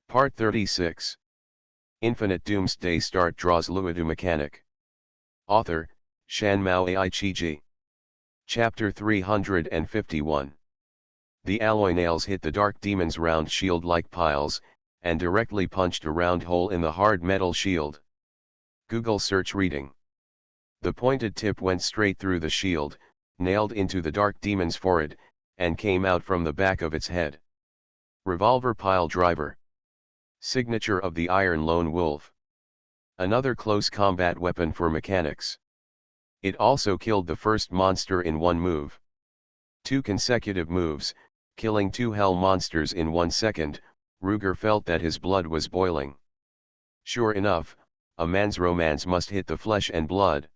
Part 36. Infinite Doomsday Start Draws Luodu Mechanic. Author, Shanmao Aichiji. Chapter 351. The alloy nails hit the dark demon's round shield like piles, and directly punched a round hole in the hard metal shield. Google search reading. The pointed tip went straight through the shield, nailed into the dark demon's forehead, and came out from the back of its head. Revolver pile driver. Signature of the Iron Lone Wolf. Another close combat weapon for mechanics. It also killed the first monster in one move. 2 consecutive moves, killing 2 hell monsters in 1 second, Ruger felt that his blood was boiling. Sure enough, a man's romance must hit the flesh and blood.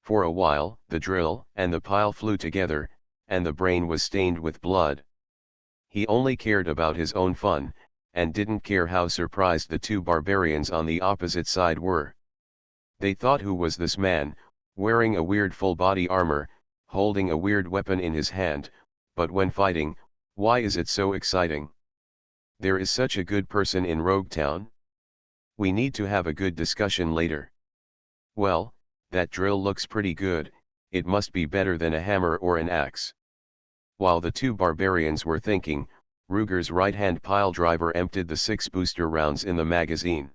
For a while, the drill and the pile flew together, and the brain was stained with blood. He only cared about his own fun, and didn't care how surprised the 2 barbarians on the opposite side were. They thought, who was this man, wearing a weird full-body armor, holding a weird weapon in his hand, but when fighting, why is it so exciting? There is such a good person in Rogue Town. We need to have a good discussion later. Well, that drill looks pretty good, it must be better than a hammer or an axe. While the 2 barbarians were thinking, Ruger's right-hand pile driver emptied the 6 booster rounds in the magazine.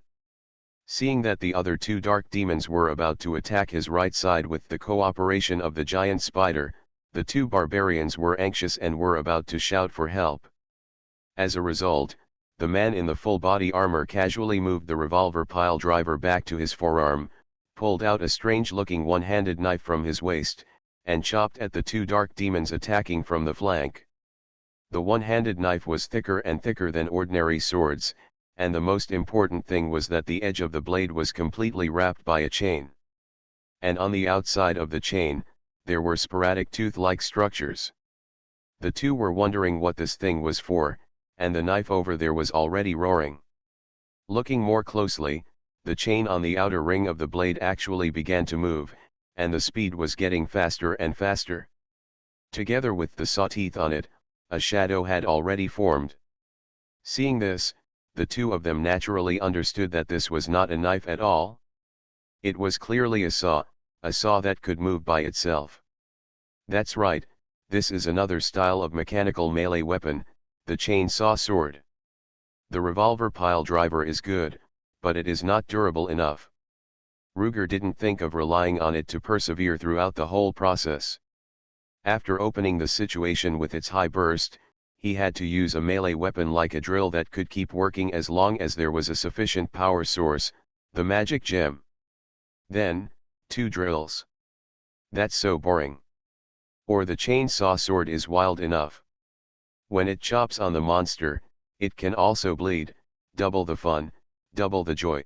Seeing that the other 2 dark demons were about to attack his right side with the cooperation of the giant spider, the 2 barbarians were anxious and were about to shout for help. As a result, the man in the full-body armor casually moved the revolver pile driver back to his forearm, pulled out a strange-looking one-handed knife from his waist, and chopped at the 2 dark demons attacking from the flank. The one-handed knife was thicker and thicker than ordinary swords, and the most important thing was that the edge of the blade was completely wrapped by a chain. And on the outside of the chain, there were sporadic tooth-like structures. The 2 were wondering what this thing was for, and the knife over there was already roaring. Looking more closely, the chain on the outer ring of the blade actually began to move, and the speed was getting faster and faster. Together with the saw teeth on it, a shadow had already formed. Seeing this, the 2 of them naturally understood that this was not a knife at all. It was clearly a saw that could move by itself. That's right, this is another style of mechanical melee weapon, the chainsaw sword. The revolver pile driver is good, but it is not durable enough. Ruger didn't think of relying on it to persevere throughout the whole process. After opening the situation with its high burst, he had to use a melee weapon like a drill that could keep working as long as there was a sufficient power source, the magic gem. Then, 2 drills. That's so boring. Or the chainsaw sword is wild enough. When it chops on the monster, it can also bleed, double the fun, double the joy.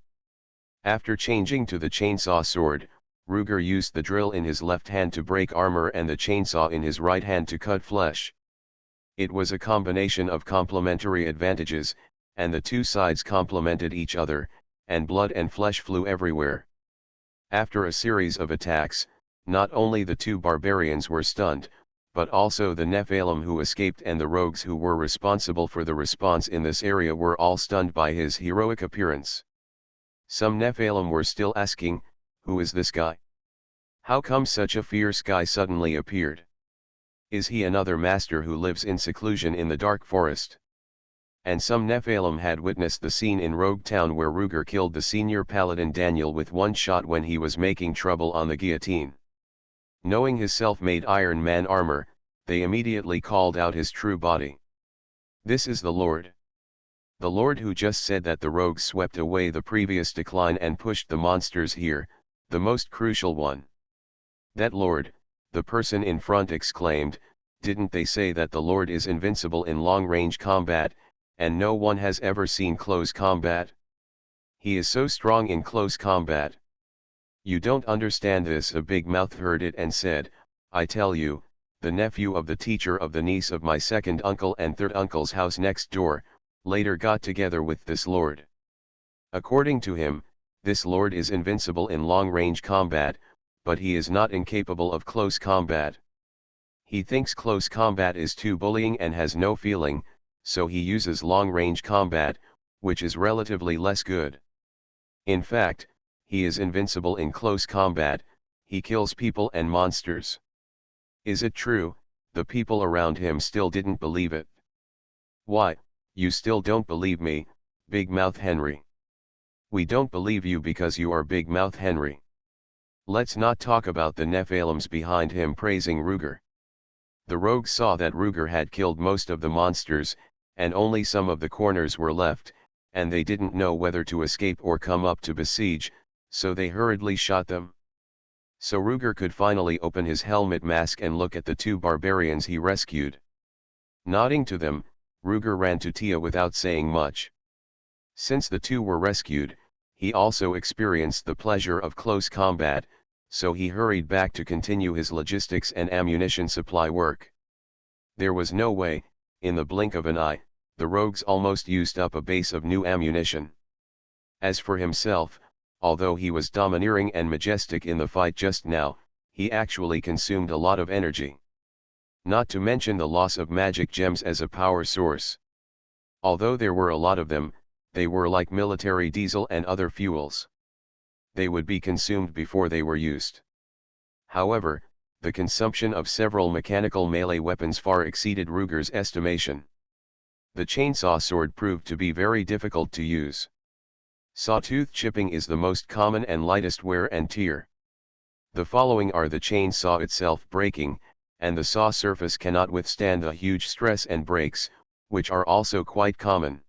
After changing to the chainsaw sword, Ruger used the drill in his left hand to break armor and the chainsaw in his right hand to cut flesh. It was a combination of complementary advantages, and the 2 sides complemented each other, and blood and flesh flew everywhere. After a series of attacks, not only the 2 barbarians were stunned, but also the Nephilim who escaped and the rogues who were responsible for the response in this area were all stunned by his heroic appearance. Some Nephilim were still asking, who is this guy? How come such a fierce guy suddenly appeared? Is he another master who lives in seclusion in the dark forest? And some Nephilim had witnessed the scene in Rogue Town where Ruger killed the senior paladin Daniel with 1 shot when he was making trouble on the guillotine. Knowing his self-made Iron Man armor, they immediately called out his true body. This is the Lord. The Lord who just said that the rogues swept away the previous decline and pushed the monsters here, the most crucial one. That Lord, the person in front exclaimed, didn't they say that the Lord is invincible in long-range combat, and no one has ever seen close combat? He is so strong in close combat. You don't understand this. A big mouth heard it and said, I tell you, the nephew of the teacher of the niece of my second uncle and third uncle's house next door, later got together with this Lord. According to him, this Lord is invincible in long-range combat, but he is not incapable of close combat. He thinks close combat is too bullying and has no feeling, so he uses long-range combat, which is relatively less good. In fact, he is invincible in close combat, he kills people and monsters. Is it true? The people around him still didn't believe it. Why, you still don't believe me, Big Mouth Henry? We don't believe you because you are Big Mouth Henry. Let's not talk about the Nephilims behind him praising Ruger. The rogues saw that Ruger had killed most of the monsters, and only some of the corners were left, and they didn't know whether to escape or come up to besiege, so they hurriedly shot them. So Ruger could finally open his helmet mask and look at the two barbarians he rescued. Nodding to them, Ruger ran to Tia without saying much. Since the two were rescued, he also experienced the pleasure of close combat, so he hurried back to continue his logistics and ammunition supply work. There was no way, in the blink of an eye, the rogues almost used up a base of new ammunition. As for himself, although he was domineering and majestic in the fight just now, he actually consumed a lot of energy. Not to mention the loss of magic gems as a power source. Although there were a lot of them, they were like military diesel and other fuels. They would be consumed before they were used. However, the consumption of several mechanical melee weapons far exceeded Ruger's estimation. The chainsaw sword proved to be very difficult to use. Sawtooth chipping is the most common and lightest wear and tear. The following are the chainsaw itself breaking, and the saw surface cannot withstand the huge stress and breaks, which are also quite common.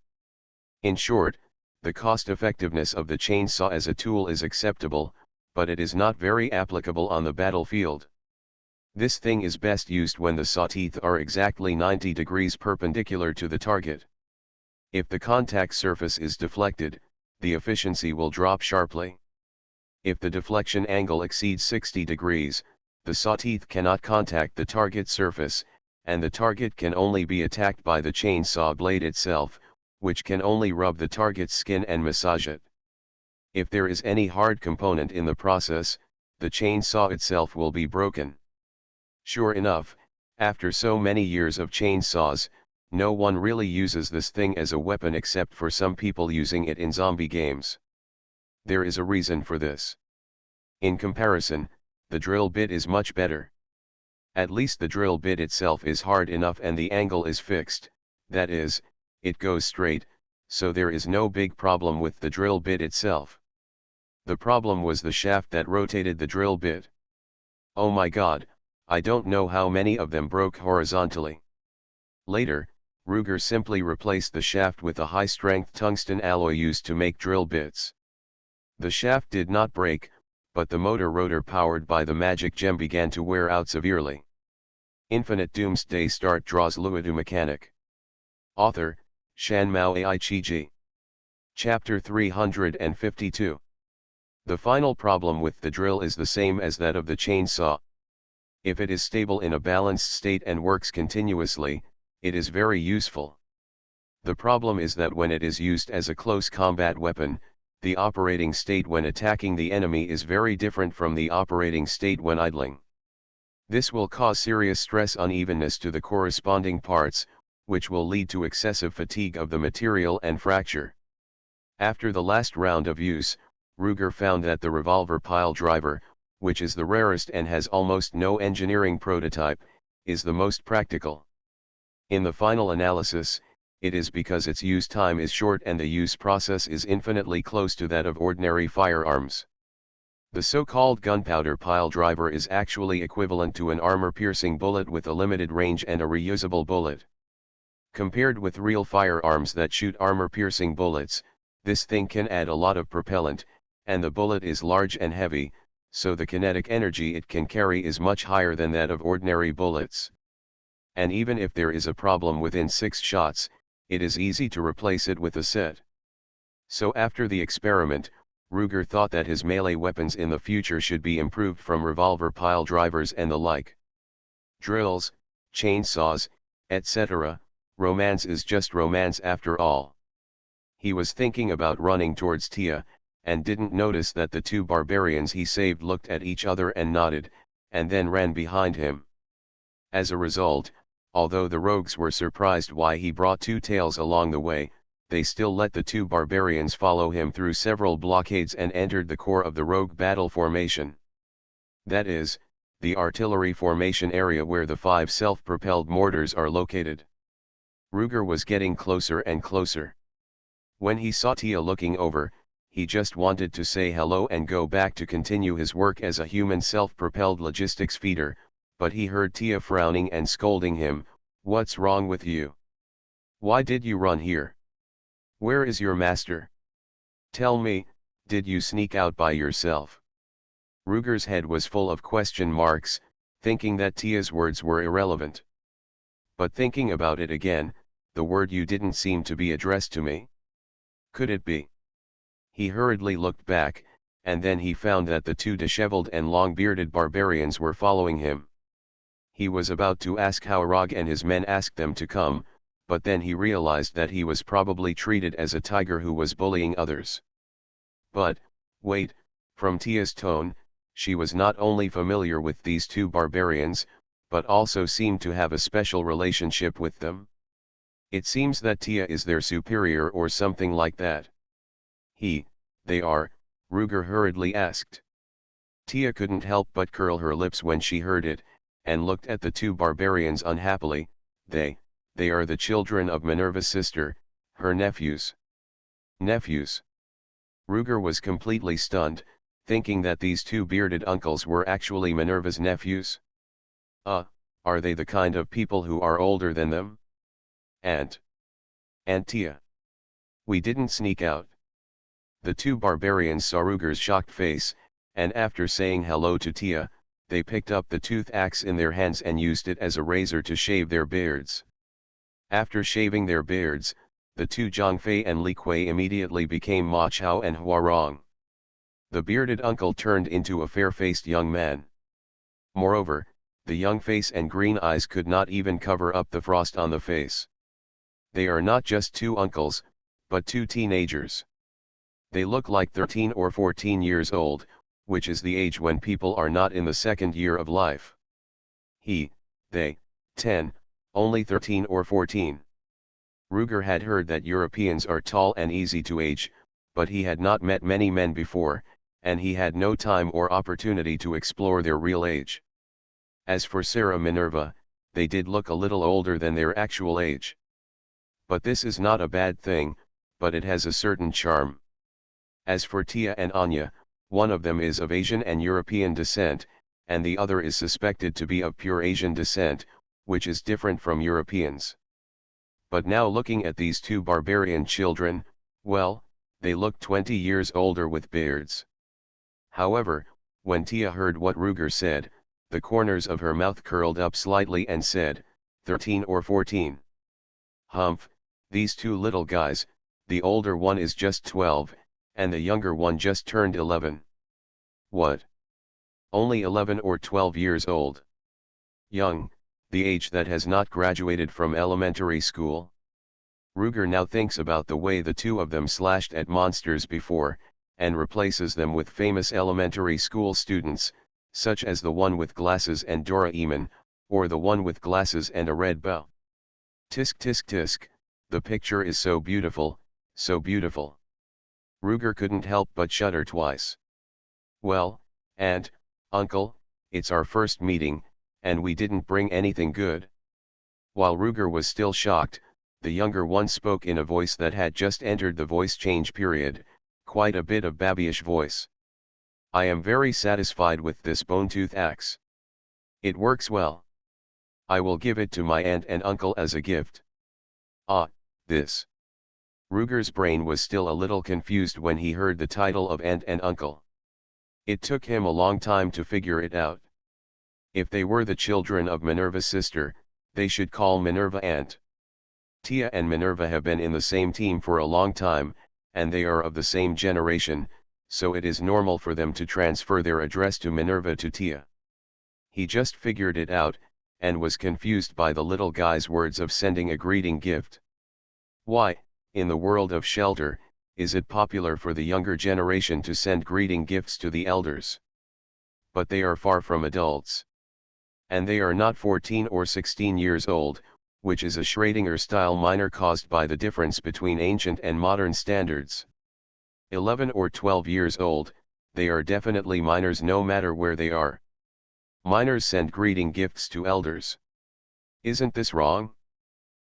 In short, the cost-effectiveness of the chainsaw as a tool is acceptable, but it is not very applicable on the battlefield. This thing is best used when the saw teeth are exactly 90 degrees perpendicular to the target. If the contact surface is deflected, the efficiency will drop sharply. If the deflection angle exceeds 60 degrees, the saw teeth cannot contact the target surface, and the target can only be attacked by the chainsaw blade itself, which can only rub the target's skin and massage it. If there is any hard component in the process, the chainsaw itself will be broken. Sure enough, after so many years of chainsaws, no one really uses this thing as a weapon except for some people using it in zombie games. There is a reason for this. In comparison, the drill bit is much better. At least the drill bit itself is hard enough and the angle is fixed, that is, it goes straight, so there is no big problem with the drill bit itself. The problem was the shaft that rotated the drill bit. Oh my god, I don't know how many of them broke horizontally. Later, Ruger simply replaced the shaft with a high-strength tungsten alloy used to make drill bits. The shaft did not break, but the motor rotor powered by the magic gem began to wear out severely. Infinite Doomsday Start draws Luodu mechanic. Author, Shan Mao Ai-chi-ji. Chapter 352. The final problem with the drill is the same as that of the chainsaw. If it is stable in a balanced state and works continuously, it is very useful. The problem is that when it is used as a close combat weapon, the operating state when attacking the enemy is very different from the operating state when idling. This will cause serious stress unevenness to the corresponding parts, which will lead to excessive fatigue of the material and fracture. After the last round of use, Ruger found that the revolver pile driver, which is the rarest and has almost no engineering prototype, is the most practical. In the final analysis, it is because its use time is short and the use process is infinitely close to that of ordinary firearms. The so-called gunpowder pile driver is actually equivalent to an armor-piercing bullet with a limited range and a reusable bullet. Compared with real firearms that shoot armor-piercing bullets, this thing can add a lot of propellant, and the bullet is large and heavy, so the kinetic energy it can carry is much higher than that of ordinary bullets. And even if there is a problem within 6 shots, it is easy to replace it with a set. So after the experiment, Ruger thought that his melee weapons in the future should be improved from revolver pile drivers and the like. Drills, chainsaws, etc., romance is just romance after all. He was thinking about running towards Tia, and didn't notice that the two barbarians he saved looked at each other and nodded, and then ran behind him. As a result, although the rogues were surprised why he brought 2 tails along the way, they still let the two barbarians follow him through several blockades and entered the core of the rogue battle formation. That is, the artillery formation area where the 5 self-propelled mortars are located. Ruger was getting closer and closer. When he saw Tia looking over, he just wanted to say hello and go back to continue his work as a human self-propelled logistics feeder, but he heard Tia frowning and scolding him, "What's wrong with you? Why did you run here? Where is your master? Tell me, did you sneak out by yourself?" Ruger's head was full of question marks, thinking that Tia's words were irrelevant. But thinking about it again, the word "you" didn't seem to be addressed to me. Could it be? He hurriedly looked back, and then he found that the 2 disheveled and long-bearded barbarians were following him. He was about to ask how Rog and his men asked them to come, but then he realized that he was probably treated as a tiger who was bullying others. But, wait, from Tia's tone, she was not only familiar with these 2 barbarians, but also seemed to have a special relationship with them. It seems that Tia is their superior or something like that. They are, Ruger hurriedly asked. Tia couldn't help but curl her lips when she heard it, and looked at the 2 barbarians unhappily. They are the children of Minerva's sister, her nephews. Nephews? Ruger was completely stunned, thinking that these 2 bearded uncles were actually Minerva's nephews. Are they the kind of people who are older than them? Aunt Tia. We didn't sneak out. The 2 barbarians saw Ruger's shocked face, and after saying hello to Tia, they picked up the tooth axe in their hands and used it as a razor to shave their beards. After shaving their beards, the 2 Zhangfei and Li Kuei immediately became Ma Chao and Huarong. The bearded uncle turned into a fair-faced young man. Moreover, the young face and green eyes could not even cover up the frost on the face. They are not just 2 uncles, but 2 teenagers. They look like 13 or 14 years old, which is the age when people are not in the 2nd year of life. They, 10, only 13 or 14. Ruger had heard that Europeans are tall and easy to age, but he had not met many men before, and he had no time or opportunity to explore their real age. As for Sarah Minerva, they did look a little older than their actual age. But this is not a bad thing, but it has a certain charm. As for Tia and Anya, one of them is of Asian and European descent, and the other is suspected to be of pure Asian descent, which is different from Europeans. But now looking at these 2 barbarian children, well, they look 20 years older with beards. However, when Tia heard what Ruger said, the corners of her mouth curled up slightly and said, 13 or 14. Humph, these 2 little guys, the older one is just 12, and the younger one just turned 11. What? Only 11 or 12 years old. Young, the age that has not graduated from elementary school. Ruger now thinks about the way the 2 of them slashed at monsters before, and replaces them with famous elementary school students, such as the one with glasses and Doraemon, or the one with glasses and a red bow. Tisk tisk tisk, the picture is so beautiful, so beautiful. Ruger couldn't help but shudder twice. Well, Aunt, Uncle, it's our first meeting, and we didn't bring anything good. While Ruger was still shocked, the younger one spoke in a voice that had just entered the voice change period, quite a bit of babyish voice. I am very satisfied with this bone-tooth axe. It works well. I will give it to my aunt and uncle as a gift. This. Ruger's brain was still a little confused when he heard the title of aunt and uncle. It took him a long time to figure it out. If they were the children of Minerva's sister, they should call Minerva aunt. Tia and Minerva have been in the same team for a long time, and they are of the same generation, so it is normal for them to transfer their address to Minerva to Tia. He just figured it out, and was confused by the little guy's words of sending a greeting gift. Why, in the world of shelter, is it popular for the younger generation to send greeting gifts to the elders? But they are far from adults. And they are not 14 or 16 years old, which is a Schrödinger-style minor caused by the difference between ancient and modern standards. 11 or 12 years old, they are definitely minors no matter where they are. Minors send greeting gifts to elders. Isn't this wrong?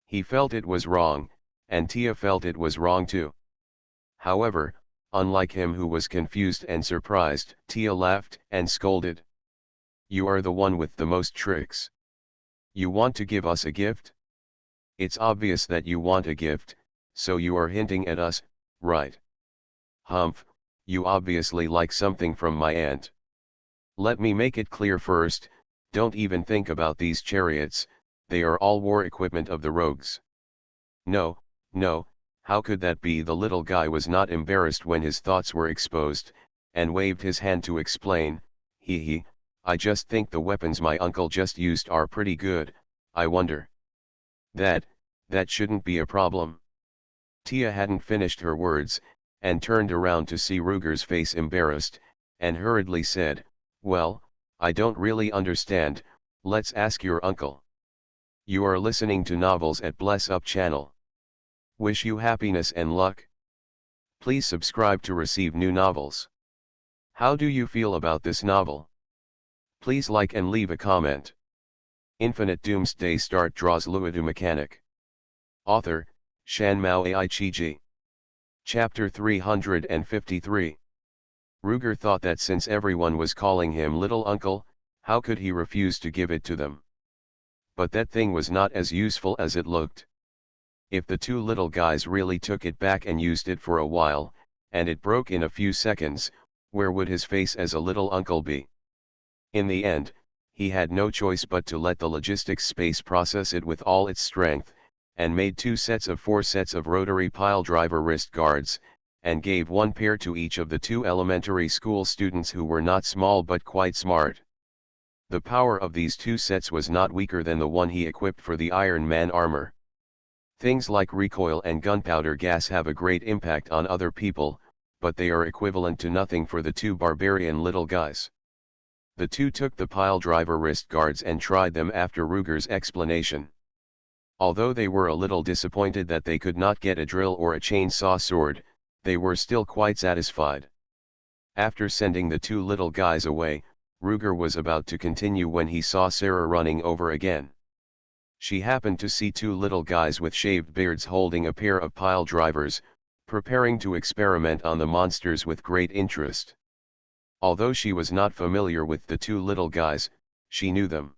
He felt it was wrong, and Tia felt it was wrong too. However, unlike him who was confused and surprised, Tia laughed and scolded. You are the one with the most tricks. You want to give us a gift? It's obvious that you want a gift, so you are hinting at us, right? Humph, you obviously like something from my aunt. Let me make it clear first, don't even think about these chariots, they are all war equipment of the rogues. No, no, how could that be? The little guy was not embarrassed when his thoughts were exposed, and waved his hand to explain, hee, I just think the weapons my uncle just used are pretty good, I wonder. That shouldn't be a problem. Tia hadn't finished her words, and turned around to see Ruger's face embarrassed, and hurriedly said, well, I don't really understand, let's ask your uncle. You are listening to Novels at Bless Up channel. Wish you happiness and luck. Please subscribe to receive new novels. How do you feel about this novel? Please like and leave a comment. Infinite Doomsday Start draws Luodu mechanic. Author, Shan Mao Ai-chi-ji. Chapter 353. Ruger thought that since everyone was calling him Little Uncle, how could he refuse to give it to them? But that thing was not as useful as it looked. If the two little guys really took it back and used it for a while, and it broke in a few seconds, where would his face as a little uncle be? In the end, he had no choice but to let the logistics space process it with all its strength, and made 4 sets of rotary pile driver wrist guards, and gave 1 pair to each of the 2 elementary school students who were not small but quite smart. The power of these 2 sets was not weaker than the one he equipped for the Iron Man armor. Things like recoil and gunpowder gas have a great impact on other people, but they are equivalent to nothing for the 2 barbarian little guys. The 2 took the pile driver wrist guards and tried them after Ruger's explanation. Although they were a little disappointed that they could not get a drill or a chainsaw sword, they were still quite satisfied. After sending the 2 little guys away, Ruger was about to continue when he saw Sarah running over again. She happened to see 2 little guys with shaved beards holding a pair of pile drivers, preparing to experiment on the monsters with great interest. Although she was not familiar with the 2 little guys, she knew them.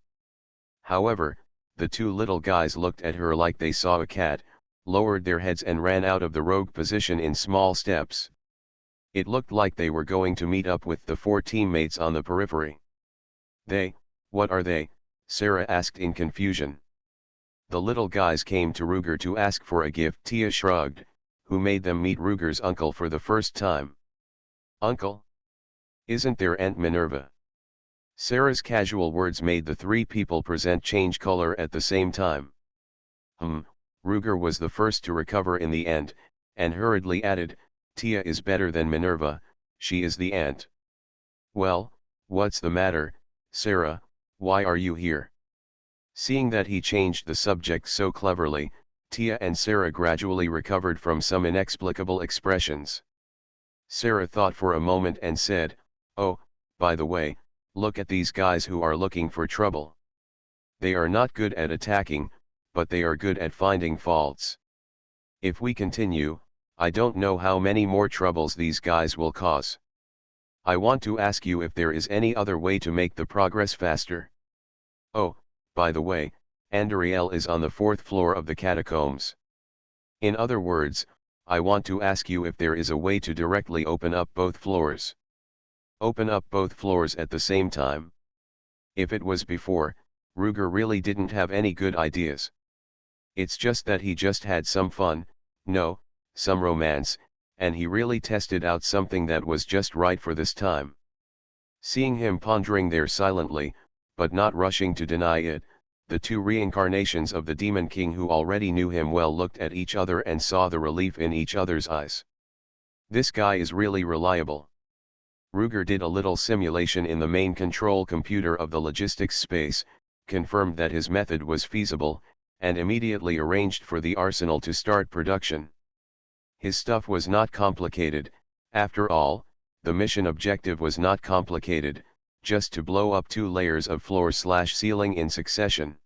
However, the 2 little guys looked at her like they saw a cat, lowered their heads and ran out of the rogue position in small steps. It looked like they were going to meet up with the 4 teammates on the periphery. What are they? Sarah asked in confusion. The little guys came to Ruger to ask for a gift. Tia shrugged, who made them meet Ruger's uncle for the first time. Uncle? Isn't there Aunt Minerva? Sarah's casual words made the 3 people present change color at the same time. Ruger was the first to recover in the end, and hurriedly added, Tia is better than Minerva, she is the aunt. Well, what's the matter, Sarah, why are you here? Seeing that he changed the subject so cleverly, Tia and Sarah gradually recovered from some inexplicable expressions. Sarah thought for a moment and said, oh, by the way, look at these guys who are looking for trouble. They are not good at attacking, but they are good at finding faults. If we continue, I don't know how many more troubles these guys will cause. I want to ask you if there is any other way to make the progress faster. Oh, by the way, Andariel is on the 4th floor of the catacombs. In other words, I want to ask you if there is a way to directly open up both floors. Open up both floors at the same time. If it was before, Ruger really didn't have any good ideas. It's just that he just had some fun, some romance, and he really tested out something that was just right for this time. Seeing him pondering there silently, but not rushing to deny it, the 2 reincarnations of the Demon King who already knew him well looked at each other and saw the relief in each other's eyes. This guy is really reliable. Ruger did a little simulation in the main control computer of the logistics space, confirmed that his method was feasible, and immediately arranged for the arsenal to start production. His stuff was not complicated. After all, the mission objective was not complicated, just to blow up 2 layers of floor/ceiling in succession.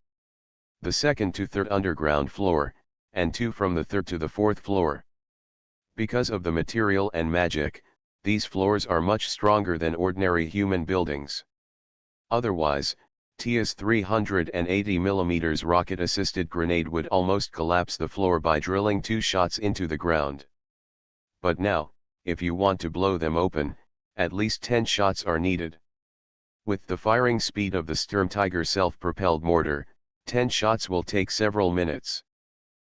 The second to third underground floor, and 2 from the third to the fourth floor. Because of the material and magic, these floors are much stronger than ordinary human buildings. Otherwise, Tia's 380mm rocket-assisted grenade would almost collapse the floor by drilling 2 shots into the ground. But now, if you want to blow them open, at least 10 shots are needed. With the firing speed of the Sturmtiger self-propelled mortar, 10 shots will take several minutes.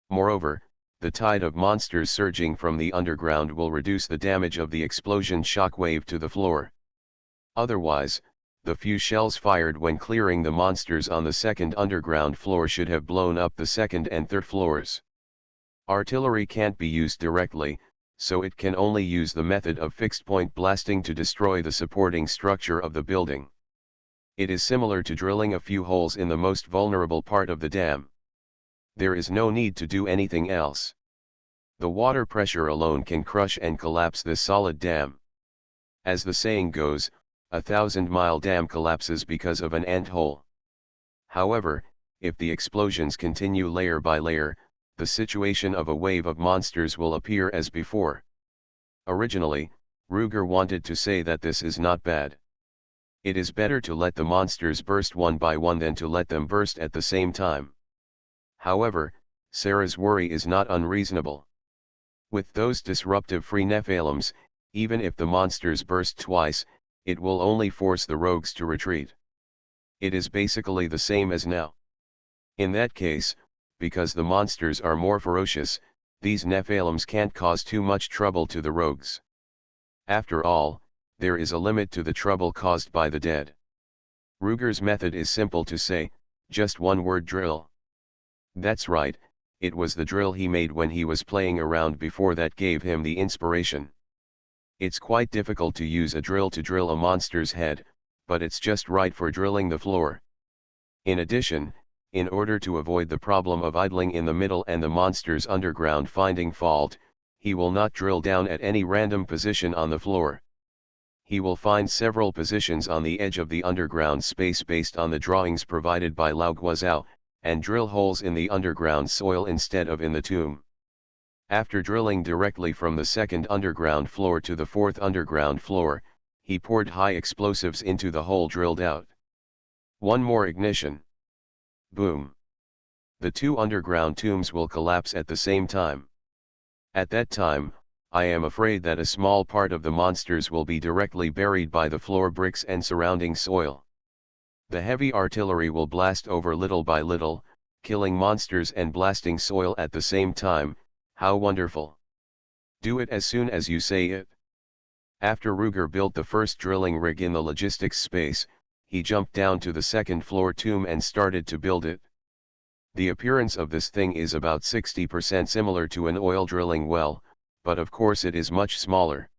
Moreover, the tide of monsters surging from the underground will reduce the damage of the explosion shockwave to the floor. Otherwise, the few shells fired when clearing the monsters on the second underground floor should have blown up the second and third floors. Artillery can't be used directly, so it can only use the method of fixed-point blasting to destroy the supporting structure of the building. It is similar to drilling a few holes in the most vulnerable part of the dam. There is no need to do anything else. The water pressure alone can crush and collapse this solid dam. As the saying goes, a 1,000-mile dam collapses because of an ant hole. However, if the explosions continue layer by layer, the situation of a wave of monsters will appear as before. Originally, Ruger wanted to say that this is not bad. It is better to let the monsters burst one by one than to let them burst at the same time. However, Sarah's worry is not unreasonable. With those disruptive free Nephilims, even if the monsters burst twice, it will only force the rogues to retreat. It is basically the same as now. In that case, because the monsters are more ferocious, these Nephilims can't cause too much trouble to the rogues. After all, there is a limit to the trouble caused by the dead. Ruger's method is simple to say, just one word: drill. That's right, it was the drill he made when he was playing around before that gave him the inspiration. It's quite difficult to use a drill to drill a monster's head, but it's just right for drilling the floor. In addition, in order to avoid the problem of idling in the middle and the monster's underground finding fault, he will not drill down at any random position on the floor. He will find several positions on the edge of the underground space based on the drawings provided by Lao Guozhao, and drill holes in the underground soil instead of in the tomb. After drilling directly from the second underground floor to the fourth underground floor, he poured high explosives into the hole drilled out. One more ignition. Boom. The 2 underground tombs will collapse at the same time. At that time, I am afraid that a small part of the monsters will be directly buried by the floor bricks and surrounding soil. The heavy artillery will blast over little by little, killing monsters and blasting soil at the same time. How wonderful! Do it as soon as you say it. After Ruger built the first drilling rig in the logistics space, he jumped down to the second floor tomb and started to build it. The appearance of this thing is about 60% similar to an oil drilling well, but of course it is much smaller.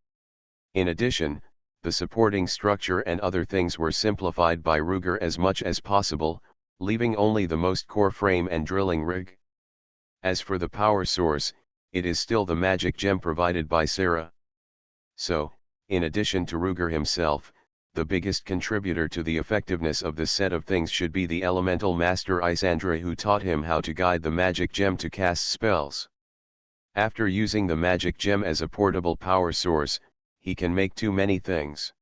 In addition, the supporting structure and other things were simplified by Ruger as much as possible, leaving only the most core frame and drilling rig. As for the power source, it is still the magic gem provided by Sarah. So, in addition to Ruger himself, the biggest contributor to the effectiveness of this set of things should be the elemental master Isandra, who taught him how to guide the magic gem to cast spells. After using the magic gem as a portable power source, he can make too many things.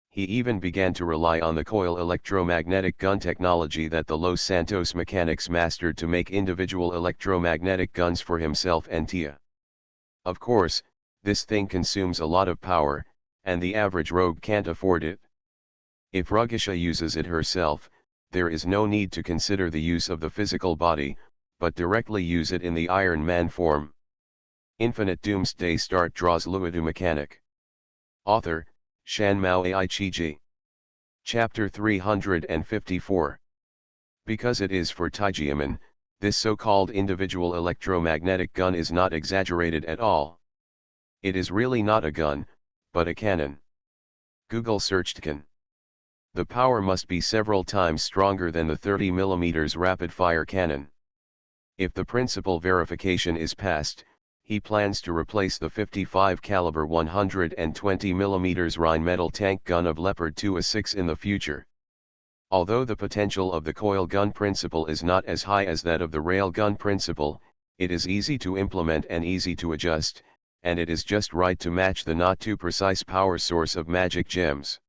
He even began to rely on the coil electromagnetic gun technology that the Los Santos mechanics mastered to make individual electromagnetic guns for himself and Tia. Of course, this thing consumes a lot of power, and the average rogue can't afford it. If Rugisha uses it herself, there is no need to consider the use of the physical body, but directly use it in the Iron Man form. Infinite Doomsday Start draws Luodu mechanic. Author, Shanmao Aichiji. Chapter 354. Because it is for Taijiaman, this so-called individual electromagnetic gun is not exaggerated at all. It is really not a gun, but a cannon. Google searched can. The power must be several times stronger than the 30mm rapid-fire cannon. If the principal verification is passed, he plans to replace the 55 caliber 120 mm Rheinmetall tank gun of Leopard 2A6 in the future. Although the potential of the coil gun principle is not as high as that of the rail gun principle, it is easy to implement and easy to adjust, and it is just right to match the not too precise power source of magic gems.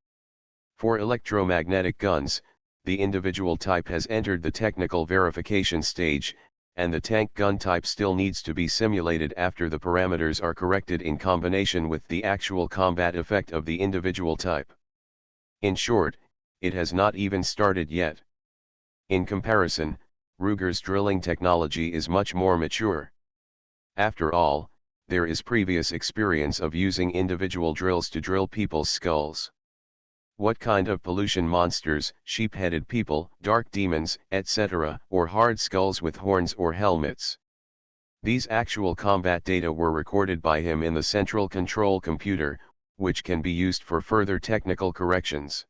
For electromagnetic guns, the individual type has entered the technical verification stage, and the tank gun type still needs to be simulated after the parameters are corrected in combination with the actual combat effect of the individual type. In short, it has not even started yet. In comparison, Ruger's drilling technology is much more mature. After all, there is previous experience of using individual drills to drill people's skulls. What kind of pollution monsters, sheep-headed people, dark demons, etc., or hard skulls with horns or helmets? These actual combat data were recorded by him in the central control computer, which can be used for further technical corrections.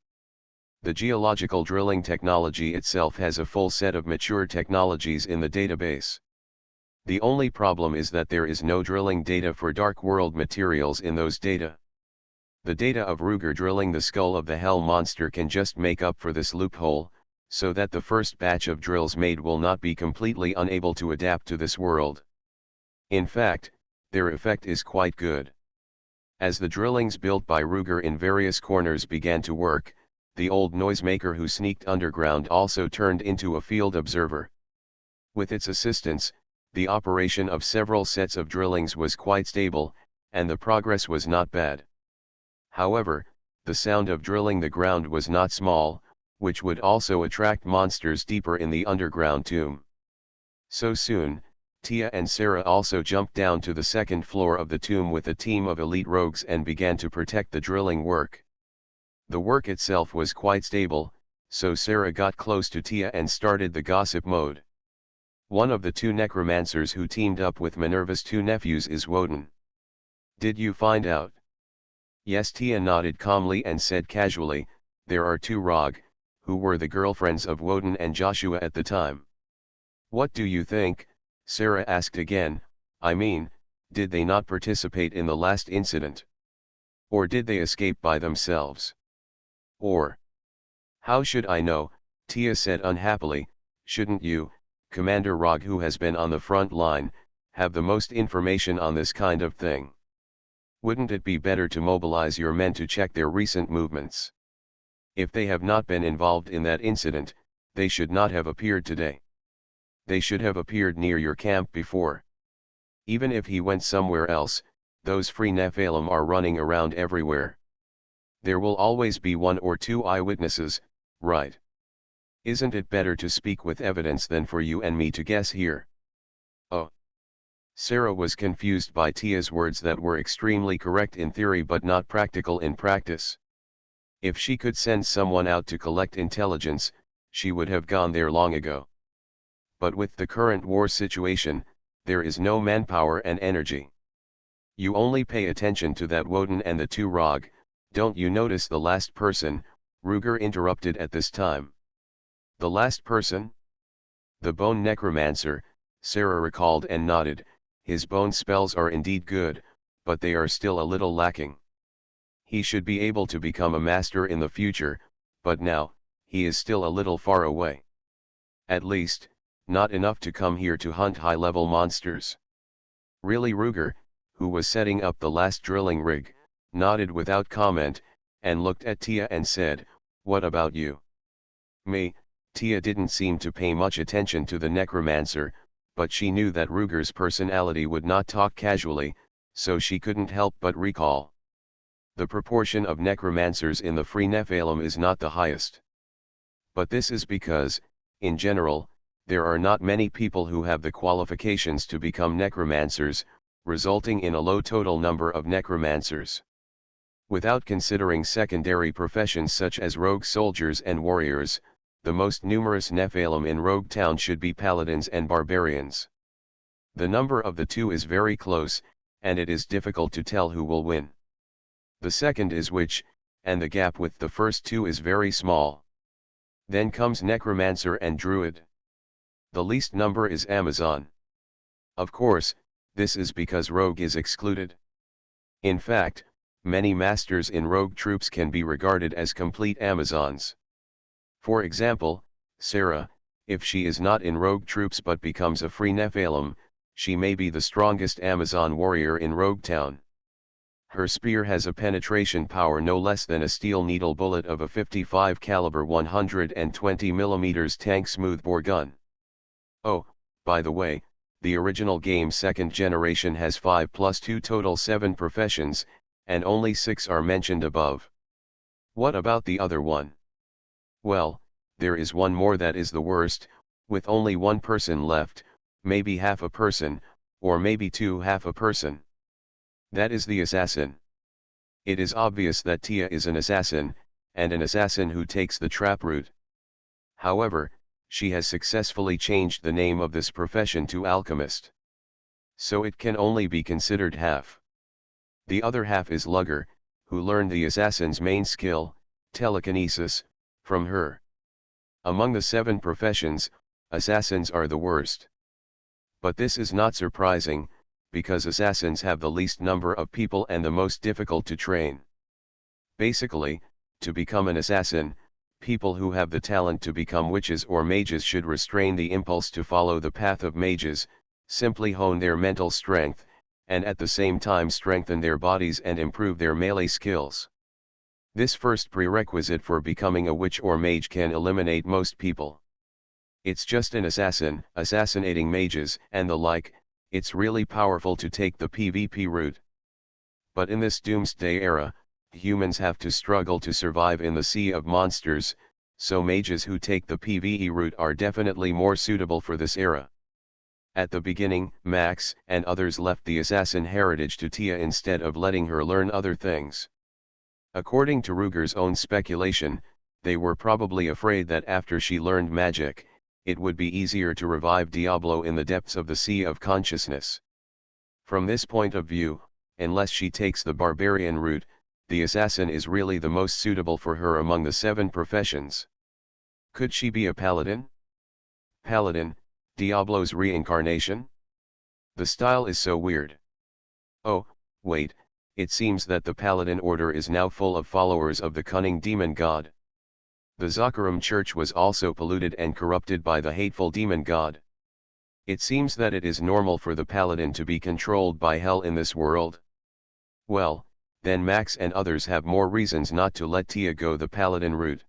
The geological drilling technology itself has a full set of mature technologies in the database. The only problem is that there is no drilling data for dark world materials in those data. The data of Ruger drilling the skull of the Hell monster can just make up for this loophole, so that the first batch of drills made will not be completely unable to adapt to this world. In fact, their effect is quite good. As the drillings built by Ruger in various corners began to work, the old noisemaker who sneaked underground also turned into a field observer. With its assistance, the operation of several sets of drillings was quite stable, and the progress was not bad. However, the sound of drilling the ground was not small, which would also attract monsters deeper in the underground tomb. So soon, Tia and Sarah also jumped down to the second floor of the tomb with a team of elite rogues and began to protect the drilling work. The work itself was quite stable, so Sarah got close to Tia and started the gossip mode. One of the two necromancers who teamed up with Minerva's two nephews is Woden. Did you find out? Yes, Tia nodded calmly and said casually, there are two rogue, who were the girlfriends of Woden and Joshua at the time. What do you think? Sarah asked again, I mean, did they not participate in the last incident? Or did they escape by themselves? Or, how should I know? Tia said unhappily, shouldn't you, Commander Rog, who has been on the front line, have the most information on this kind of thing? Wouldn't it be better to mobilize your men to check their recent movements? If they have not been involved in that incident, they should not have appeared today. They should have appeared near your camp before. Even if he went somewhere else, those free Nephilim are running around everywhere. There will always be one or two eyewitnesses, right? Isn't it better to speak with evidence than for you and me to guess here? Oh. Sarah was confused by Tia's words that were extremely correct in theory but not practical in practice. If she could send someone out to collect intelligence, she would have gone there long ago. But with the current war situation, there is no manpower and energy. You only pay attention to that Woden and the two rogue. Don't you notice the last person? Ruger interrupted at this time. The last person? The bone necromancer, Sarah recalled and nodded. His bone spells are indeed good, but they are still a little lacking. He should be able to become a master in the future, but now, he is still a little far away. At least, not enough to come here to hunt high-level monsters. Really? Ruger, who was setting up the last drilling rig, nodded without comment, and looked at Tia and said, what about you? Me? Tia didn't seem to pay much attention to the necromancer, but she knew that Ruger's personality would not talk casually, so she couldn't help but recall. The proportion of necromancers in the free Nephilim is not the highest. But this is because, in general, there are not many people who have the qualifications to become necromancers, resulting in a low total number of necromancers. Without considering secondary professions such as rogue soldiers and warriors, the most numerous Nephilim in Rogue Town should be paladins and barbarians. The number of the two is very close, and it is difficult to tell who will win. The second is which, and the gap with the first two is very small. Then comes Necromancer and Druid. The least number is Amazon. Of course, this is because rogue is excluded. In fact, many masters in rogue troops can be regarded as complete Amazons. For example, Sarah, if she is not in rogue troops but becomes a free Nephilim, she may be the strongest Amazon warrior in Rogue Town. Her spear has a penetration power no less than a steel needle bullet of a 55 caliber 120 mm tank smoothbore gun. Oh, by the way, the original game's second generation has 5 plus 2 total 7 professions, and only 6 are mentioned above. What about the other one? Well, there is one more that is the worst, with only one person left, maybe half a person, or maybe two half a person. That is the assassin. It is obvious that Tia is an assassin, and an assassin who takes the trap route. However, she has successfully changed the name of this profession to alchemist. So it can only be considered half. The other half is Lugger, who learned the assassin's main skill, telekinesis, from her. Among the 7 professions, assassins are the worst. But this is not surprising, because assassins have the least number of people and the most difficult to train. Basically, to become an assassin, people who have the talent to become witches or mages should restrain the impulse to follow the path of mages, simply hone their mental strength, and at the same time strengthen their bodies and improve their melee skills. This first prerequisite for becoming a witch or mage can eliminate most people. It's just an assassin, assassinating mages, and the like. It's really powerful to take the PvP route. But in this Doomsday era, humans have to struggle to survive in the sea of monsters, so mages who take the PvE route are definitely more suitable for this era. At the beginning, Max and others left the assassin heritage to Tia instead of letting her learn other things. According to Ruger's own speculation, they were probably afraid that after she learned magic, it would be easier to revive Diablo in the depths of the Sea of Consciousness. From this point of view, unless she takes the barbarian route, the assassin is really the most suitable for her among the 7 professions. Could she be a paladin? Paladin, Diablo's reincarnation? The style is so weird. Oh, wait, it seems that the paladin order is now full of followers of the cunning demon god. The Zakaram church was also polluted and corrupted by the hateful demon god. It seems that it is normal for the paladin to be controlled by hell in this world. Well, then Max and others have more reasons not to let Tia go the paladin route.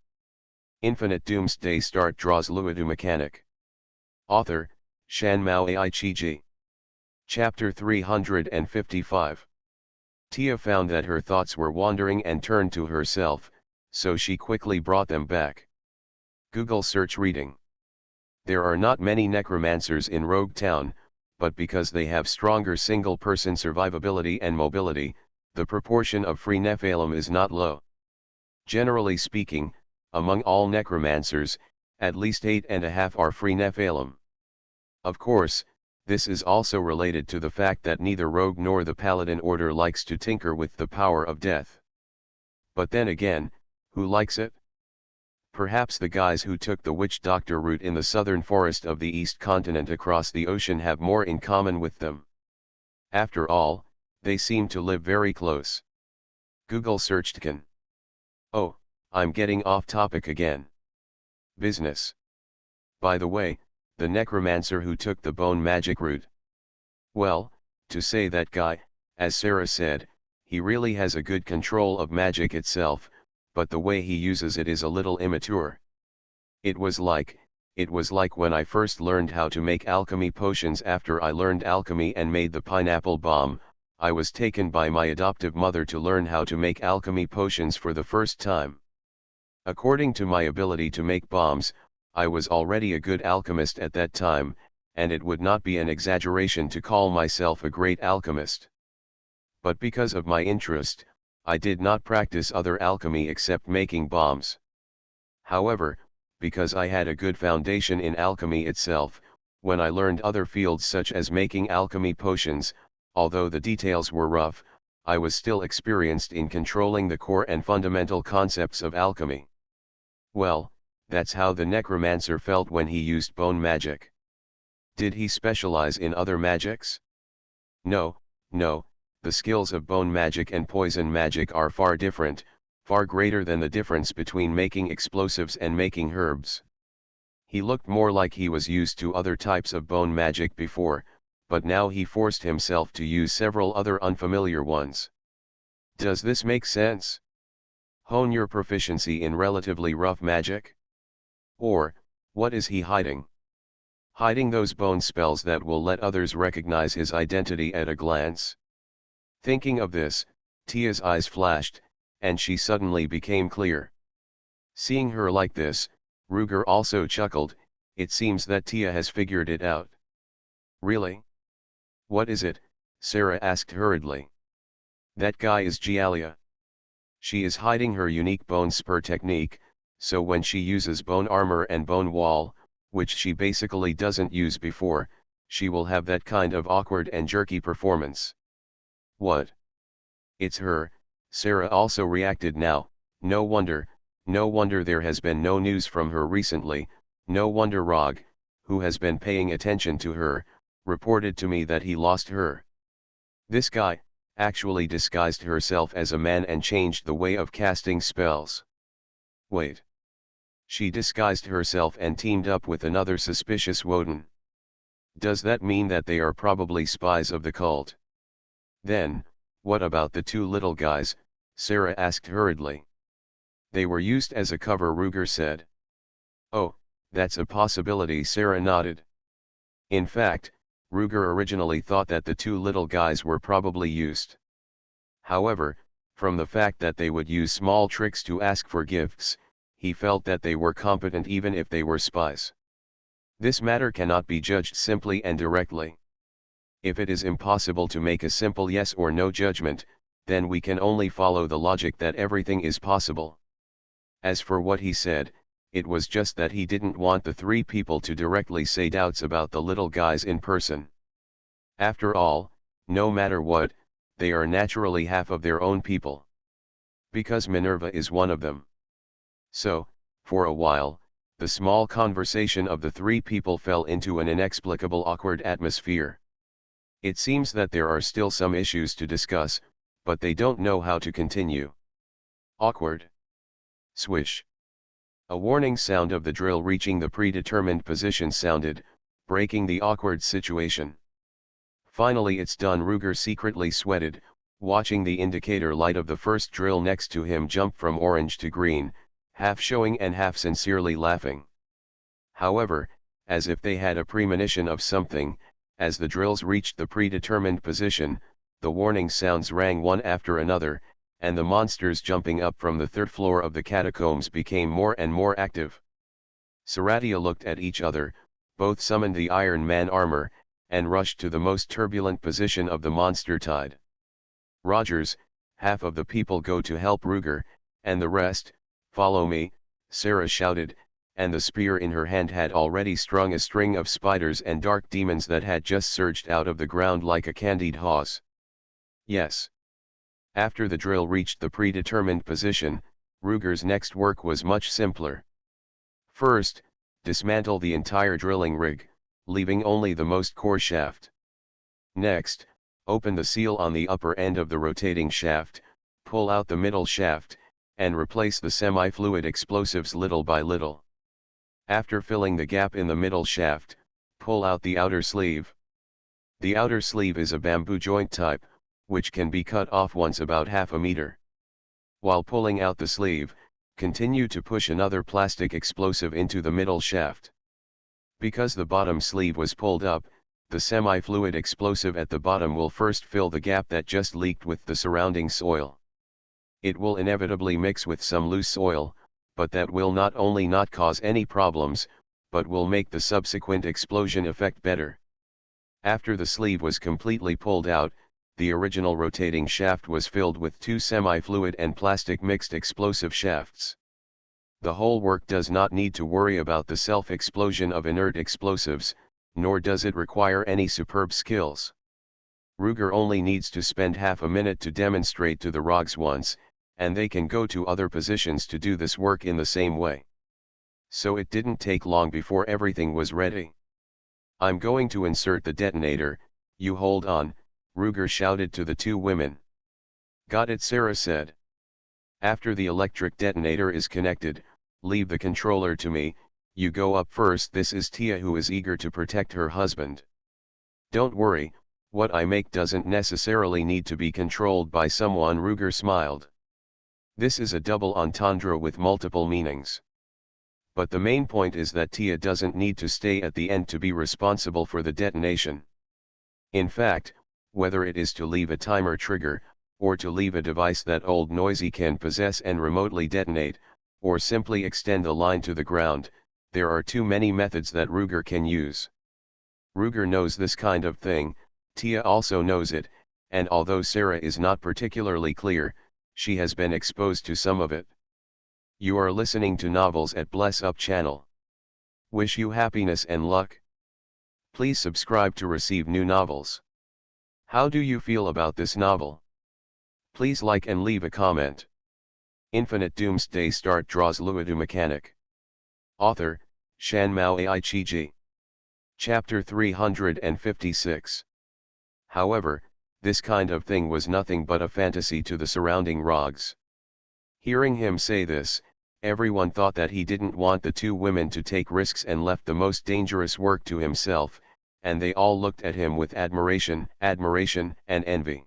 Infinite Doomsday Start draws Luodu mechanic. Author, Shan Mao Ai-Chi-Ji. Chapter 355. Tia found that her thoughts were wandering and turned to herself, so she quickly brought them back. Google search reading. There are not many necromancers in Rogue Town, but because they have stronger single-person survivability and mobility, the proportion of free Nephilim is not low. Generally speaking, among all necromancers, at least 8.5 are free Nephilim. Of course, this is also related to the fact that neither Rogue nor the Paladin Order likes to tinker with the power of death. But then again, who likes it? Perhaps the guys who took the witch doctor route in the southern forest of the East Continent across the ocean have more in common with them. After all, they seem to live very close. Google searched can. Oh, I'm getting off topic again. Business. By the way, the necromancer who took the bone magic route. Well, to say that guy, as Sarah said, he really has a good control of magic itself, but the way he uses it is a little immature. It was like when I first learned how to make alchemy potions. After I learned alchemy and made the pineapple bomb, I was taken by my adoptive mother to learn how to make alchemy potions for the first time. According to my ability to make bombs, I was already a good alchemist at that time, and it would not be an exaggeration to call myself a great alchemist. But because of my interest, I did not practice other alchemy except making bombs. However, because I had a good foundation in alchemy itself, when I learned other fields such as making alchemy potions, although the details were rough, I was still experienced in controlling the core and fundamental concepts of alchemy. Well, that's how the necromancer felt when he used bone magic. Did he specialize in other magics? No, no, the skills of bone magic and poison magic are far different, far greater than the difference between making explosives and making herbs. He looked more like he was used to other types of bone magic before, but now he forced himself to use several other unfamiliar ones. Does this make sense? Hone your proficiency in relatively rough magic? Or, what is he hiding? Hiding those bone spells that will let others recognize his identity at a glance? Thinking of this, Tia's eyes flashed, and she suddenly became clear. Seeing her like this, Ruger also chuckled. It seems that Tia has figured it out. Really? What is it? Sarah asked hurriedly. That guy is Gialia. She is hiding her unique bone spur technique, so when she uses bone armor and bone wall, which she basically doesn't use before, she will have that kind of awkward and jerky performance. What? It's her, Sarah also reacted now. No wonder there has been no news from her recently. No wonder Rog, who has been paying attention to her, reported to me that he lost her. This guy actually disguised herself as a man and changed the way of casting spells. Wait. She disguised herself and teamed up with another suspicious Woden. Does that mean that they are probably spies of the cult? Then, what about the two little guys? Sarah asked hurriedly. They were used as a cover, Ruger said. Oh, that's a possibility, Sarah nodded. In fact, Ruger originally thought that the two little guys were probably used. However, from the fact that they would use small tricks to ask for gifts, he felt that they were competent even if they were spies. This matter cannot be judged simply and directly. If it is impossible to make a simple yes or no judgment, then we can only follow the logic that everything is possible. As for what he said, it was just that he didn't want the three people to directly say doubts about the little guys in person. After all, no matter what, they are naturally half of their own people. Because Minerva is one of them. So, for a while, the small conversation of the three people fell into an inexplicable awkward atmosphere. It seems that there are still some issues to discuss, but they don't know how to continue. Awkward. Swish. A warning sound of the drill reaching the predetermined position sounded, breaking the awkward situation. Finally it's done, Ruger secretly sweated, watching the indicator light of the first drill next to him jump from orange to green, half showing and half sincerely laughing. However, as if they had a premonition of something, as the drills reached the predetermined position, the warning sounds rang one after another, and the monsters jumping up from the third floor of the catacombs became more and more active. Saratia looked at each other, both summoned the Iron Man armor, and rushed to the most turbulent position of the monster tide. Rogers, half of the people go to help Ruger, and the rest, follow me, Sarah shouted, and the spear in her hand had already strung a string of spiders and dark demons that had just surged out of the ground like a candied hawse. Yes. After the drill reached the predetermined position, Ruger's next work was much simpler. First, dismantle the entire drilling rig, leaving only the most core shaft. Next, open the seal on the upper end of the rotating shaft, pull out the middle shaft, and replace the semi-fluid explosives little by little. After filling the gap in the middle shaft, pull out the outer sleeve. The outer sleeve is a bamboo joint type, which can be cut off once about half a meter. While pulling out the sleeve, continue to push another plastic explosive into the middle shaft. Because the bottom sleeve was pulled up, the semi-fluid explosive at the bottom will first fill the gap that just leaked with the surrounding soil. It will inevitably mix with some loose soil, but that will not only not cause any problems, but will make the subsequent explosion effect better. After the sleeve was completely pulled out, the original rotating shaft was filled with two semi-fluid and plastic mixed explosive shafts. The whole work does not need to worry about the self-explosion of inert explosives, nor does it require any superb skills. Ruger only needs to spend half a minute to demonstrate to the Rogs once, and they can go to other positions to do this work in the same way. So it didn't take long before everything was ready. I'm going to insert the detonator, you hold on, Ruger shouted to the two women. Got it, Sarah said. After the electric detonator is connected, leave the controller to me, you go up first. This is Tia, who is eager to protect her husband. Don't worry, what I make doesn't necessarily need to be controlled by someone, Ruger smiled. This is a double entendre with multiple meanings. But the main point is that Tia doesn't need to stay at the end to be responsible for the detonation. In fact, whether it is to leave a timer trigger, or to leave a device that old Noisy can possess and remotely detonate, or simply extend the line to the ground, there are too many methods that Ruger can use. Ruger knows this kind of thing, Tia also knows it, and although Sarah is not particularly clear, she has been exposed to some of it. You are listening to Novels at Bless Up channel. Wish you happiness and luck. Please subscribe to receive new novels. How do you feel about this novel? Please like and leave a comment. Infinite Doomsday Start draws Luodu mechanic. Author, Shan Mao Ai-chi-ji. Chapter 356. However, this kind of thing was nothing but a fantasy to the surrounding Rogs. Hearing him say this, everyone thought that he didn't want the two women to take risks and left the most dangerous work to himself, and they all looked at him with admiration, and envy.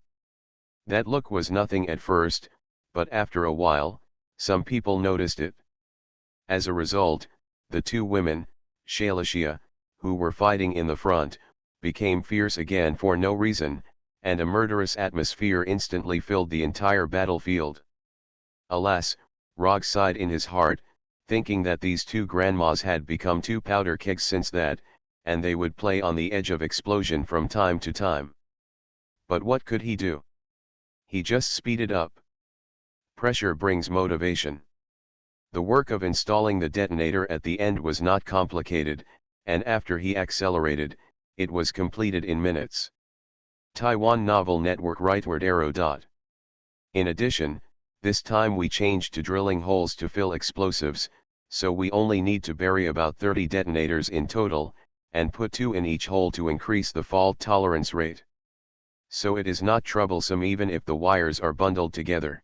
That look was nothing at first, but after a while, some people noticed it. As a result, the two women, Shalashia, who were fighting in the front, became fierce again for no reason, and a murderous atmosphere instantly filled the entire battlefield. Alas, Rog sighed in his heart, thinking that these two grandmas had become two powder kegs since that, and they would play on the edge of explosion from time to time. But what could he do? He just speeded up. Pressure brings motivation. The work of installing the detonator at the end was not complicated, and after he accelerated, it was completed in minutes. Taiwan Novel Network rightward arrow. In addition, this time we changed to drilling holes to fill explosives, so we only need to bury about 30 detonators in total, and put 2 in each hole to increase the fault tolerance rate. So it is not troublesome even if the wires are bundled together.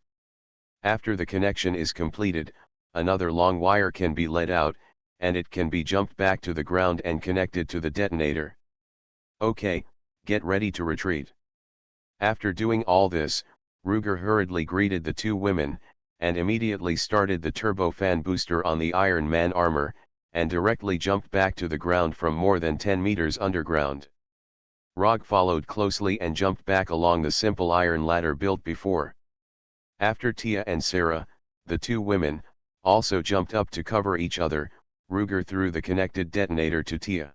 After the connection is completed, another long wire can be let out, and it can be jumped back to the ground and connected to the detonator. Okay, get ready to retreat. After doing all this, Ruger hurriedly greeted the two women, and immediately started the turbofan booster on the Iron Man armor, and directly jumped back to the ground from more than 10 meters underground. Rog followed closely and jumped back along the simple iron ladder built before. After Tia and Sarah, the two women, also jumped up to cover each other, Ruger threw the connected detonator to Tia.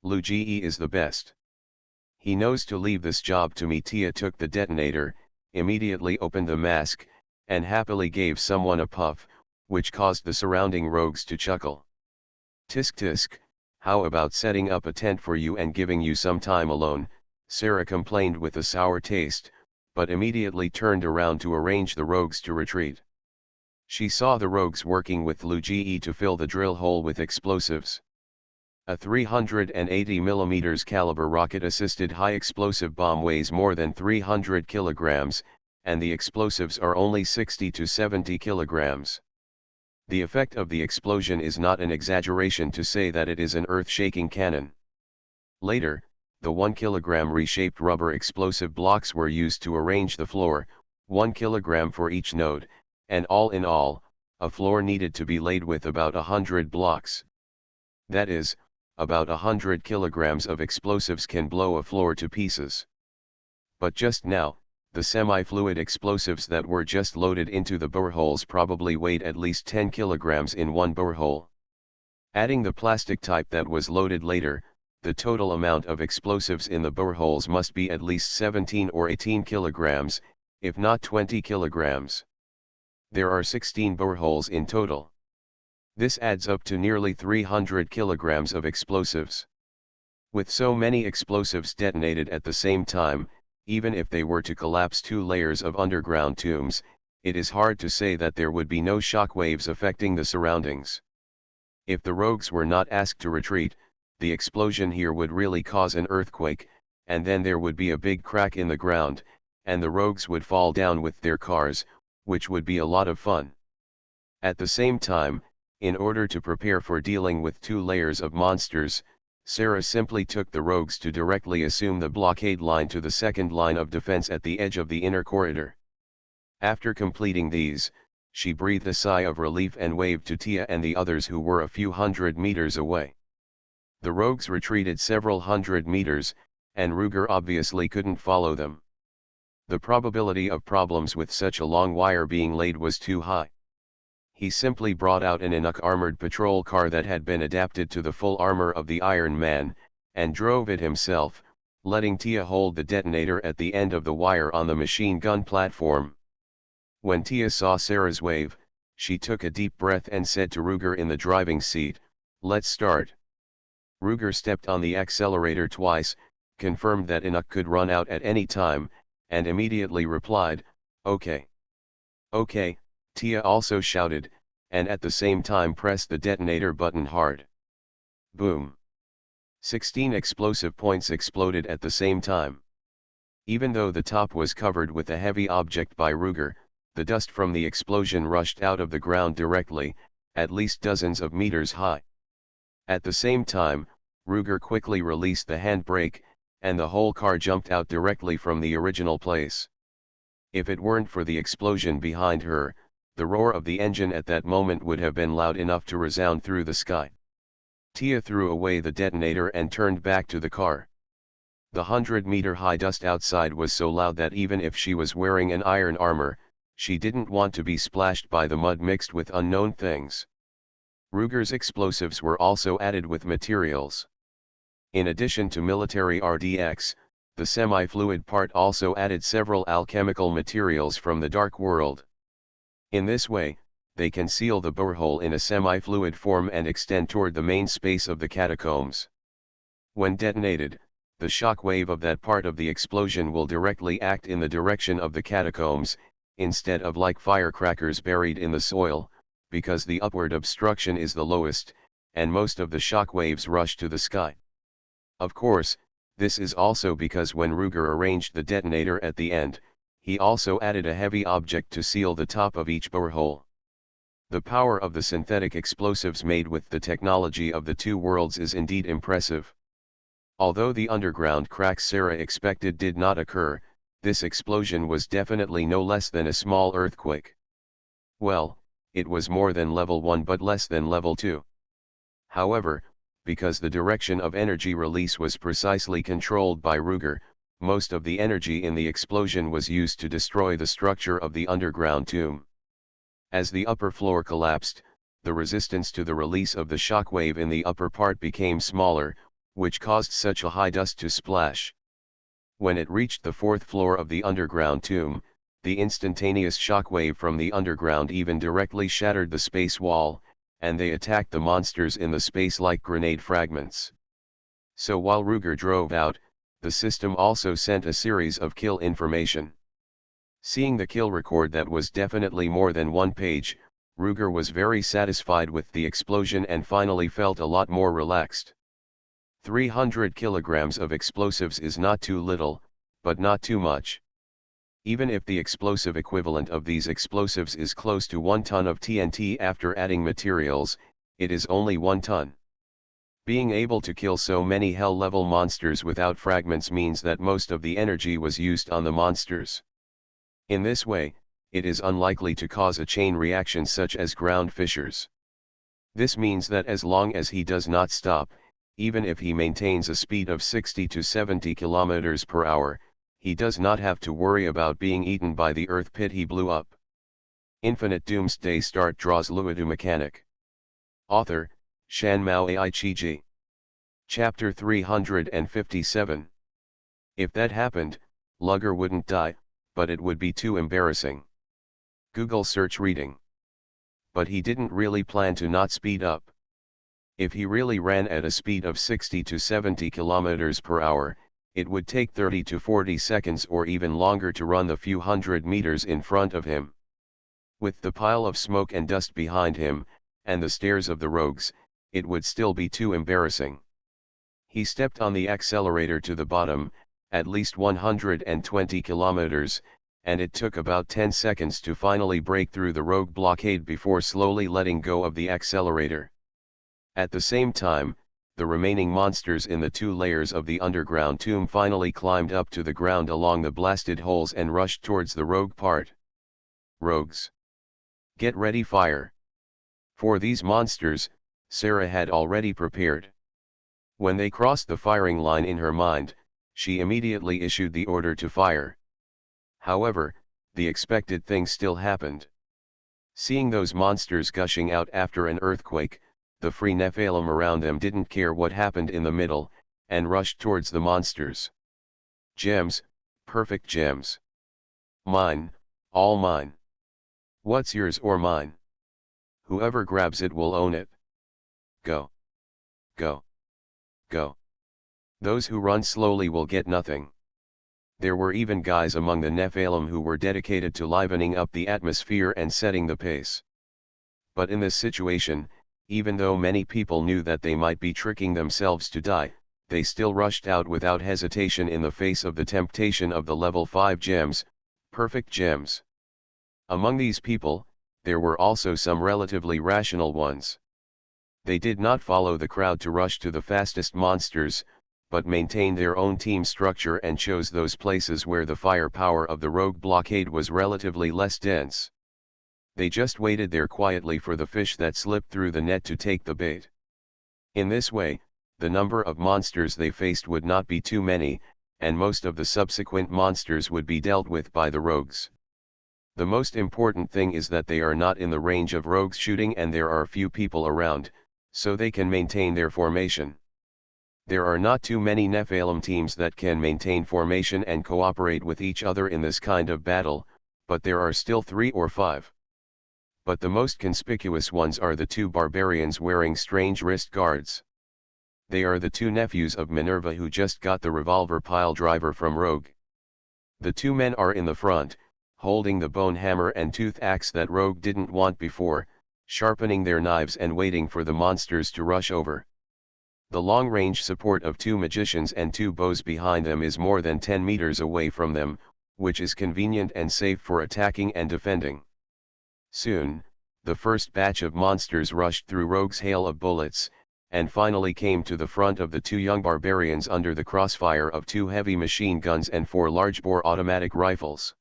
Lu Ji is the best. He knows to leave this job to me. Tia took the detonator, immediately opened the mask, and happily gave someone a puff, which caused the surrounding rogues to chuckle. Tisk tisk, how about setting up a tent for you and giving you some time alone, Sarah complained with a sour taste, but immediately turned around to arrange the rogues to retreat. She saw the rogues working with Lu Ji to fill the drill hole with explosives. A 380mm caliber rocket-assisted high-explosive bomb weighs more than 300 kilograms, and the explosives are only 60 to 70 kilograms. The effect of the explosion is not an exaggeration to say that it is an earth-shaking cannon. Later, the 1 kilogram reshaped rubber explosive blocks were used to arrange the floor, 1 kilogram for each node, and all in all, a floor needed to be laid with about 100 blocks. That is, about 100 kilograms of explosives can blow a floor to pieces. But just now, the semi-fluid explosives that were just loaded into the boreholes probably weighed at least 10 kilograms in one borehole. Adding the plastic type that was loaded later, the total amount of explosives in the boreholes must be at least 17 or 18 kilograms, if not 20 kilograms. There are 16 boreholes in total. This adds up to nearly 300 kilograms of explosives. With so many explosives detonated at the same time, even if they were to collapse 2 layers of underground tombs, it is hard to say that there would be no shock waves affecting the surroundings. If the rogues were not asked to retreat, the explosion here would really cause an earthquake, and then there would be a big crack in the ground, and the rogues would fall down with their cars, which would be a lot of fun. At the same time, in order to prepare for dealing with 2 layers of monsters, Sarah simply took the rogues to directly assume the blockade line to the second line of defense at the edge of the inner corridor. After completing these, she breathed a sigh of relief and waved to Tia and the others who were a few hundred meters away. The rogues retreated several hundred meters, and Ruger obviously couldn't follow them. The probability of problems with such a long wire being laid was too high. He simply brought out an Inuk armored patrol car that had been adapted to the full armor of the Iron Man, and drove it himself, letting Tia hold the detonator at the end of the wire on the machine gun platform. When Tia saw Sarah's wave, she took a deep breath and said to Ruger in the driving seat, "Let's start." Ruger stepped on the accelerator twice, confirmed that Inuk could run out at any time, and immediately replied, "Okay." "Okay," Tia also shouted, and at the same time pressed the detonator button hard. Boom! 16 explosive points exploded at the same time. Even though the top was covered with a heavy object by Ruger, the dust from the explosion rushed out of the ground directly, at least dozens of meters high. At the same time, Ruger quickly released the handbrake, and the whole car jumped out directly from the original place. If it weren't for the explosion behind her, the roar of the engine at that moment would have been loud enough to resound through the sky. Tia threw away the detonator and turned back to the car. The 100-meter-high dust outside was so loud that even if she was wearing an iron armor, she didn't want to be splashed by the mud mixed with unknown things. Ruger's explosives were also added with materials. In addition to military RDX, the semi-fluid part also added several alchemical materials from the Dark World. In this way, they can seal the borehole in a semi-fluid form and extend toward the main space of the catacombs. When detonated, the shock wave of that part of the explosion will directly act in the direction of the catacombs, instead of like firecrackers buried in the soil, because the upward obstruction is the lowest, and most of the shock waves rush to the sky. Of course, this is also because when Ruger arranged the detonator at the end, he also added a heavy object to seal the top of each borehole. The power of the synthetic explosives made with the technology of the 2 worlds is indeed impressive. Although the underground cracks Sarah expected did not occur, this explosion was definitely no less than a small earthquake. Well, it was more than level 1 but less than level 2. However, because the direction of energy release was precisely controlled by Ruger, most of the energy in the explosion was used to destroy the structure of the underground tomb. As the upper floor collapsed, the resistance to the release of the shockwave in the upper part became smaller, which caused such a high dust to splash. When it reached the 4th floor of the underground tomb, the instantaneous shockwave from the underground even directly shattered the space wall, and they attacked the monsters in the space like grenade fragments. So while Ruger drove out, the system also sent a series of kill information. Seeing the kill record that was definitely more than 1 page, Ruger was very satisfied with the explosion and finally felt a lot more relaxed. 300 kilograms of explosives is not too little, but not too much. Even if the explosive equivalent of these explosives is close to 1 ton of TNT after adding materials, it is only 1 ton. Being able to kill so many hell-level monsters without fragments means that most of the energy was used on the monsters. In this way, it is unlikely to cause a chain reaction such as ground fissures. This means that as long as he does not stop, even if he maintains a speed of 60 to 70 km per hour, he does not have to worry about being eaten by the earth pit he blew up. Infinite Doomsday Start draws Luodu mechanic. Author, Shan Mao Ai-Chi-Ji. Chapter 357. If that happened, Lugger wouldn't die, but it would be too embarrassing. Google search reading. But he didn't really plan to not speed up. If he really ran at a speed of 60 to 70 km per hour, it would take 30 to 40 seconds or even longer to run the few hundred meters in front of him. With the pile of smoke and dust behind him, and the stares of the rogues, it would still be too embarrassing. He stepped on the accelerator to the bottom, at least 120 kilometers, and it took about 10 seconds to finally break through the rogue blockade before slowly letting go of the accelerator. At the same time, the remaining monsters in the 2 layers of the underground tomb finally climbed up to the ground along the blasted holes and rushed towards the rogue part. Rogues. Get ready, fire. For these monsters, Sarah had already prepared. When they crossed the firing line in her mind, she immediately issued the order to fire. However, the expected thing still happened. Seeing those monsters gushing out after an earthquake, the free Nephilim around them didn't care what happened in the middle, and rushed towards the monsters. Gems, perfect gems. Mine, all mine. What's yours or mine? Whoever grabs it will own it. Go. Go. Go. Those who run slowly will get nothing. There were even guys among the Nephilim who were dedicated to livening up the atmosphere and setting the pace. But in this situation, even though many people knew that they might be tricking themselves to die, they still rushed out without hesitation in the face of the temptation of the level 5 gems, perfect gems. Among these people, there were also some relatively rational ones. They did not follow the crowd to rush to the fastest monsters, but maintained their own team structure and chose those places where the firepower of the rogue blockade was relatively less dense. They just waited there quietly for the fish that slipped through the net to take the bait. In this way, the number of monsters they faced would not be too many, and most of the subsequent monsters would be dealt with by the rogues. The most important thing is that they are not in the range of rogues shooting and there are few people around, so they can maintain their formation. There are not too many Nephilim teams that can maintain formation and cooperate with each other in this kind of battle, but there are still 3 or 5. But the most conspicuous ones are the 2 barbarians wearing strange wrist guards. They are the 2 nephews of Minerva who just got the revolver pile driver from Rogue. The 2 men are in the front, holding the bone hammer and tooth axe that Rogue didn't want before, sharpening their knives and waiting for the monsters to rush over. The long-range support of 2 magicians and 2 bows behind them is more than 10 meters away from them, which is convenient and safe for attacking and defending. Soon, the first batch of monsters rushed through Rogue's hail of bullets, and finally came to the front of the 2 young barbarians under the crossfire of 2 heavy machine guns and 4 large-bore automatic rifles.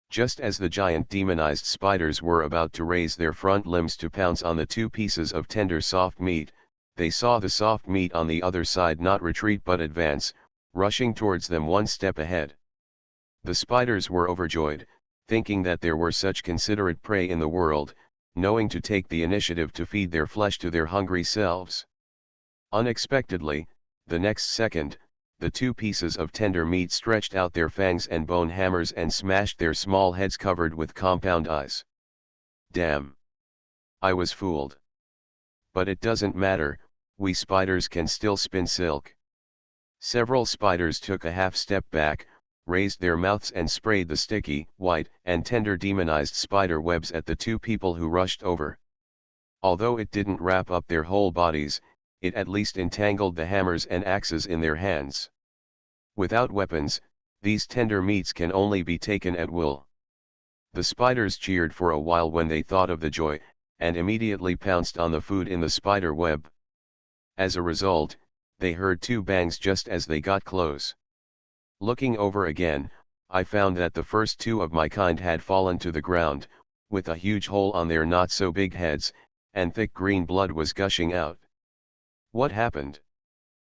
Just as the giant demonized spiders were about to raise their front limbs to pounce on the 2 pieces of tender soft meat, they saw the soft meat on the other side not retreat but advance, rushing towards them 1 step ahead. The spiders were overjoyed, thinking that there were such considerate prey in the world, knowing to take the initiative to feed their flesh to their hungry selves. Unexpectedly, the next second, the 2 pieces of tender meat stretched out their fangs and bone hammers and smashed their small heads covered with compound eyes. Damn! I was fooled. But it doesn't matter, we spiders can still spin silk. Several spiders took a half step back, raised their mouths and sprayed the sticky, white, and tender demonized spider webs at the 2 people who rushed over. Although it didn't wrap up their whole bodies, it at least entangled the hammers and axes in their hands. Without weapons, these tender meats can only be taken at will. The spiders cheered for a while when they thought of the joy, and immediately pounced on the food in the spider web. As a result, they heard 2 bangs just as they got close. Looking over again, I found that the first 2 of my kind had fallen to the ground, with a huge hole on their not-so-big heads, and thick green blood was gushing out. What happened?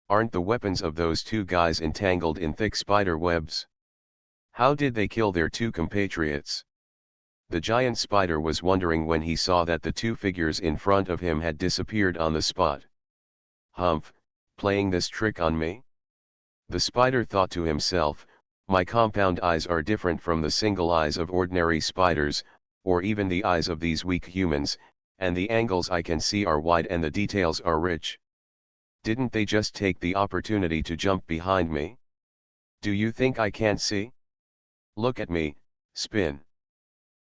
Aren't the weapons of those 2 guys entangled in thick spider webs? How did they kill their 2 compatriots? The giant spider was wondering when he saw that the 2 figures in front of him had disappeared on the spot. Humph, playing this trick on me? The spider thought to himself, my compound eyes are different from the single eyes of ordinary spiders, or even the eyes of these weak humans, and the angles I can see are wide and the details are rich. Didn't they just take the opportunity to jump behind me? Do you think I can't see? Look at me, spin.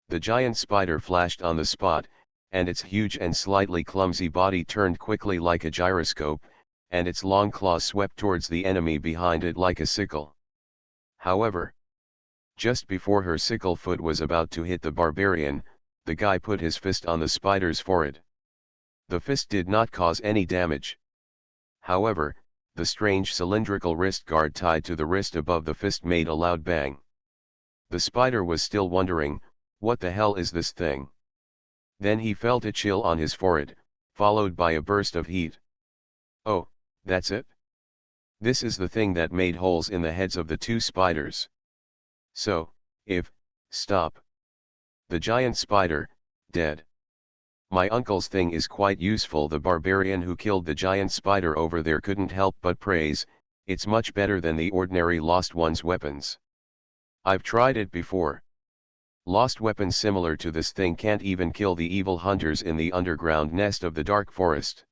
The giant spider flashed on the spot, and its huge and slightly clumsy body turned quickly like a gyroscope, and its long claws swept towards the enemy behind it like a sickle. However, just before her sickle foot was about to hit the barbarian, the guy put his fist on the spider's forehead. The fist did not cause any damage. However, the strange cylindrical wrist guard tied to the wrist above the fist made a loud bang. The spider was still wondering, what the hell is this thing? Then he felt a chill on his forehead, followed by a burst of heat. Oh, that's it? This is the thing that made holes in the heads of the two spiders. So, stop. The giant spider, dead. My uncle's thing is quite useful. The barbarian who killed the giant spider over there couldn't help but praise, it's much better than the ordinary Lost One's weapons. I've tried it before. Lost weapons similar to this thing can't even kill the evil hunters in the underground nest of the dark forest.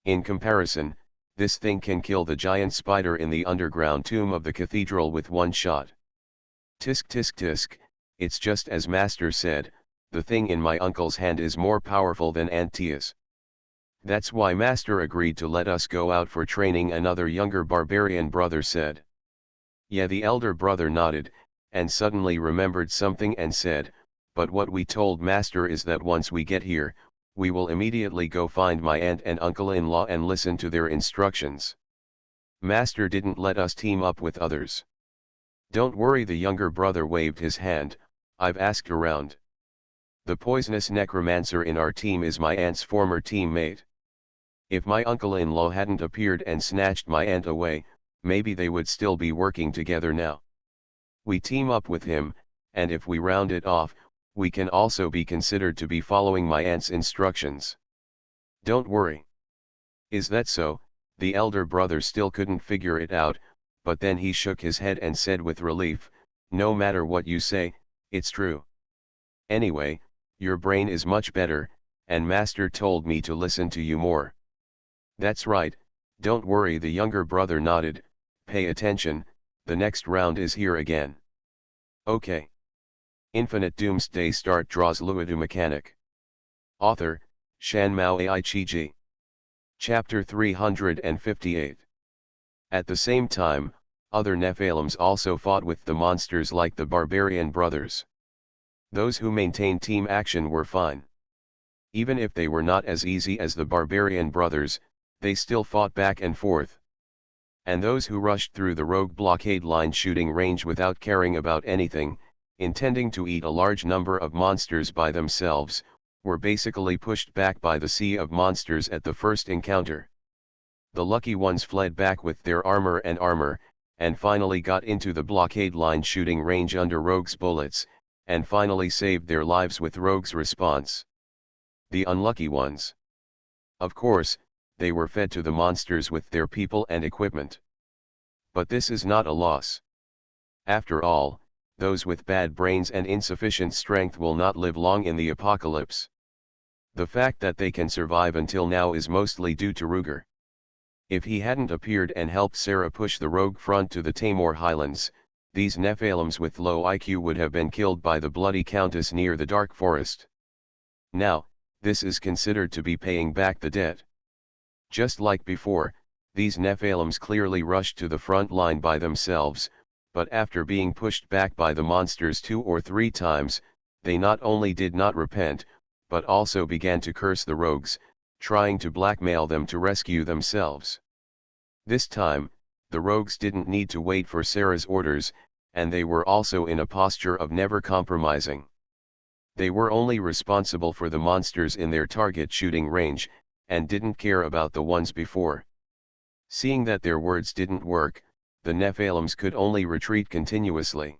In comparison, this thing can kill the giant spider in the underground tomb of the cathedral with one shot. Tisk tisk tisk, it's just as Master said, the thing in my uncle's hand is more powerful than Antia's. That's why Master agreed to let us go out for training, another younger barbarian brother said. Yeah, the elder brother nodded, and suddenly remembered something and said, but what we told Master is that once we get here, we will immediately go find my aunt and uncle-in-law and listen to their instructions. Master didn't let us team up with others. Don't worry, the younger brother waved his hand, I've asked around. The poisonous necromancer in our team is my aunt's former teammate. If my uncle-in-law hadn't appeared and snatched my aunt away, maybe they would still be working together now. We team up with him, and if we round it off, we can also be considered to be following my aunt's instructions. Don't worry. Is that so? The elder brother still couldn't figure it out, but then he shook his head and said with relief, no matter what you say, it's true. Anyway, your brain is much better, and Master told me to listen to you more. That's right, don't worry, the younger brother nodded, pay attention, the next round is here again. Okay. Infinite Doomsday Start draws Luodu mechanic. Author, Shanmao Aichiji. Chapter 358. At the same time, other Nephilims also fought with the monsters like the barbarian brothers. Those who maintained team action were fine. Even if they were not as easy as the barbarian brothers, they still fought back and forth. And those who rushed through the rogue blockade line shooting range without caring about anything, intending to eat a large number of monsters by themselves, were basically pushed back by the sea of monsters at the first encounter. The lucky ones fled back with their armor, and finally got into the blockade line shooting range under Rogue's bullets, and finally saved their lives with Rogue's response. The unlucky ones. Of course, they were fed to the monsters with their people and equipment. But this is not a loss. After all, those with bad brains and insufficient strength will not live long in the apocalypse. The fact that they can survive until now is mostly due to Ruger. If he hadn't appeared and helped Sarah push the rogue front to the Tamor Highlands, these Nephilims with low IQ would have been killed by the bloody Countess near the Dark Forest. Now, this is considered to be paying back the debt. Just like before, these Nephilims clearly rushed to the front line by themselves, but after being pushed back by the monsters 2 or 3 times, they not only did not repent, but also began to curse the rogues, trying to blackmail them to rescue themselves. This time, the rogues didn't need to wait for Sarah's orders, and they were also in a posture of never compromising. They were only responsible for the monsters in their target shooting range, and didn't care about the ones before. Seeing that their words didn't work, the Nephilims could only retreat continuously.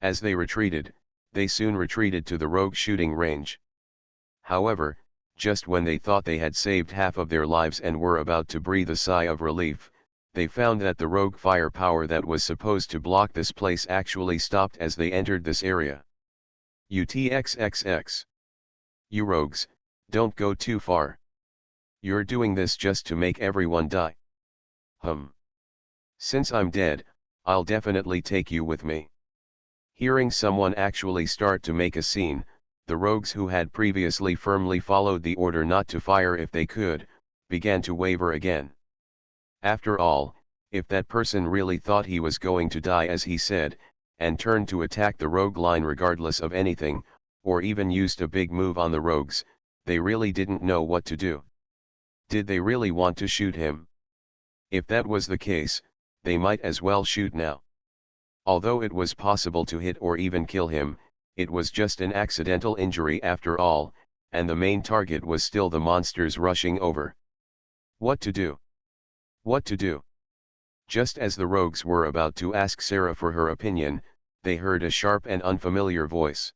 As they retreated, they soon retreated to the rogue shooting range. However, just when they thought they had saved half of their lives and were about to breathe a sigh of relief, they found that the rogue firepower that was supposed to block this place actually stopped as they entered this area. UTXXX. You rogues, don't go too far. You're doing this just to make everyone die. Since I'm dead, I'll definitely take you with me. Hearing someone actually start to make a scene, the rogues who had previously firmly followed the order not to fire if they could, began to waver again. After all, if that person really thought he was going to die as he said, and turned to attack the rogue line regardless of anything, or even used a big move on the rogues, they really didn't know what to do. Did they really want to shoot him? If that was the case, they might as well shoot now. Although it was possible to hit or even kill him, it was just an accidental injury after all, and the main target was still the monsters rushing over. What to do? What to do? Just as the rogues were about to ask Sarah for her opinion, they heard a sharp and unfamiliar voice.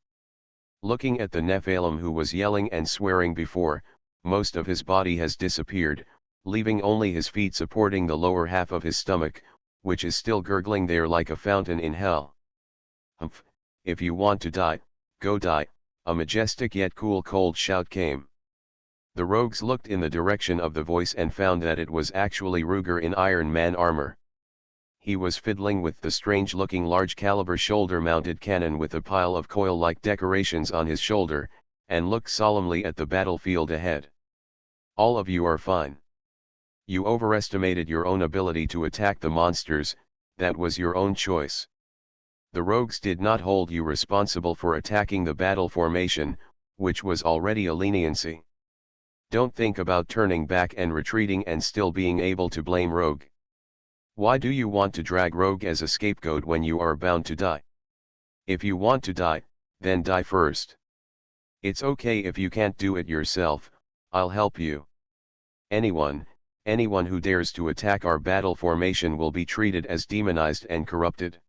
Looking at the Nephilim who was yelling and swearing before, most of his body has disappeared, leaving only his feet supporting the lower half of his stomach, which is still gurgling there like a fountain in hell. "Humph, if you want to die, go die," a majestic yet cold shout came. The rogues looked in the direction of the voice and found that it was actually Ruger in Iron Man armor. He was fiddling with the strange-looking large-caliber shoulder-mounted cannon with a pile of coil-like decorations on his shoulder, and looked solemnly at the battlefield ahead. "All of you are fine. You overestimated your own ability to attack the monsters, that was your own choice. The rogues did not hold you responsible for attacking the battle formation, which was already a leniency. Don't think about turning back and retreating and still being able to blame Rogue. Why do you want to drag Rogue as a scapegoat when you are bound to die? If you want to die, then die first. It's okay if you can't do it yourself, I'll help you. Anyone who dares to attack our battle formation will be treated as demonized and corrupted."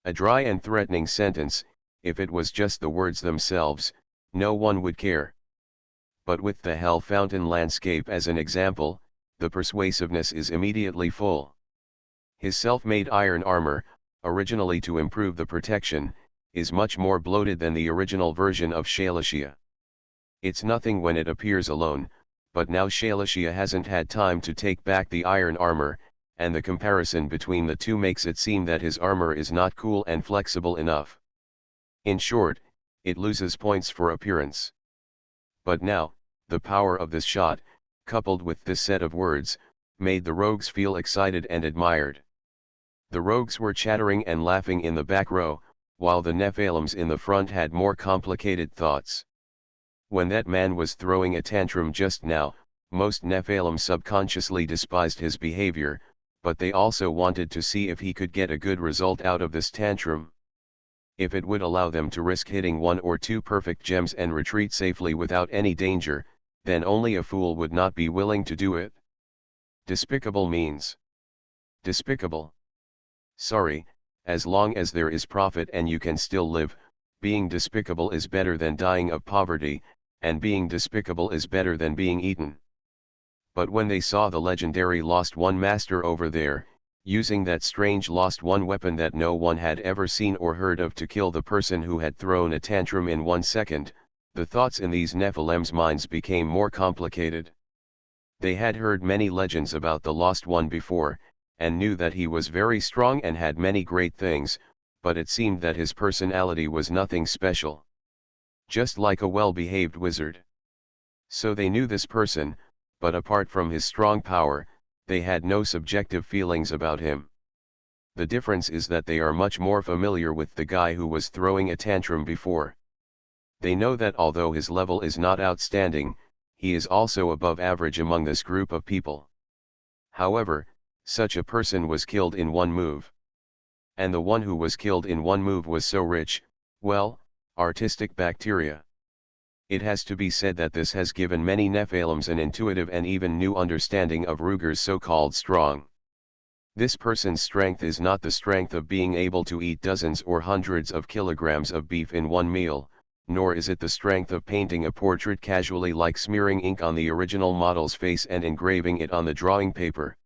A dry and threatening sentence. If it was just the words themselves, no one would care. But with the Hell Fountain landscape as an example, the persuasiveness is immediately full. His self-made iron armor, originally to improve the protection, is much more bloated than the original version of Shalashia. It's nothing when it appears alone, but now Shalashia hasn't had time to take back the iron armor, and the comparison between the two makes it seem that his armor is not cool and flexible enough. In short, it loses points for appearance. But now, the power of this shot, coupled with this set of words, made the rogues feel excited and admired. The rogues were chattering and laughing in the back row, while the Nephilims in the front had more complicated thoughts. When that man was throwing a tantrum just now, most Nephilim subconsciously despised his behavior, but they also wanted to see if he could get a good result out of this tantrum. If it would allow them to risk hitting one or two perfect gems and retreat safely without any danger, then only a fool would not be willing to do it. Despicable means. Despicable. Sorry, as long as there is profit and you can still live, being despicable is better than dying of poverty, and being despicable is better than being eaten. But when they saw the legendary Lost One Master over there, using that strange Lost One weapon that no one had ever seen or heard of to kill the person who had thrown a tantrum in 1 second, the thoughts in these Nephilim's minds became more complicated. They had heard many legends about the Lost One before, and knew that he was very strong and had many great things, but it seemed that his personality was nothing special. Just like a well-behaved wizard. So they knew this person, but apart from his strong power, they had no subjective feelings about him. The difference is that they are much more familiar with the guy who was throwing a tantrum before. They know that although his level is not outstanding, he is also above average among this group of people. However, such a person was killed in one move. And the one who was killed in one move was so rich, well, artistic bacteria. It has to be said that this has given many Nephilims an intuitive and even new understanding of Ruger's so-called strong. This person's strength is not the strength of being able to eat dozens or hundreds of kilograms of beef in one meal, nor is it the strength of painting a portrait casually like smearing ink on the original model's face and engraving it on the drawing paper.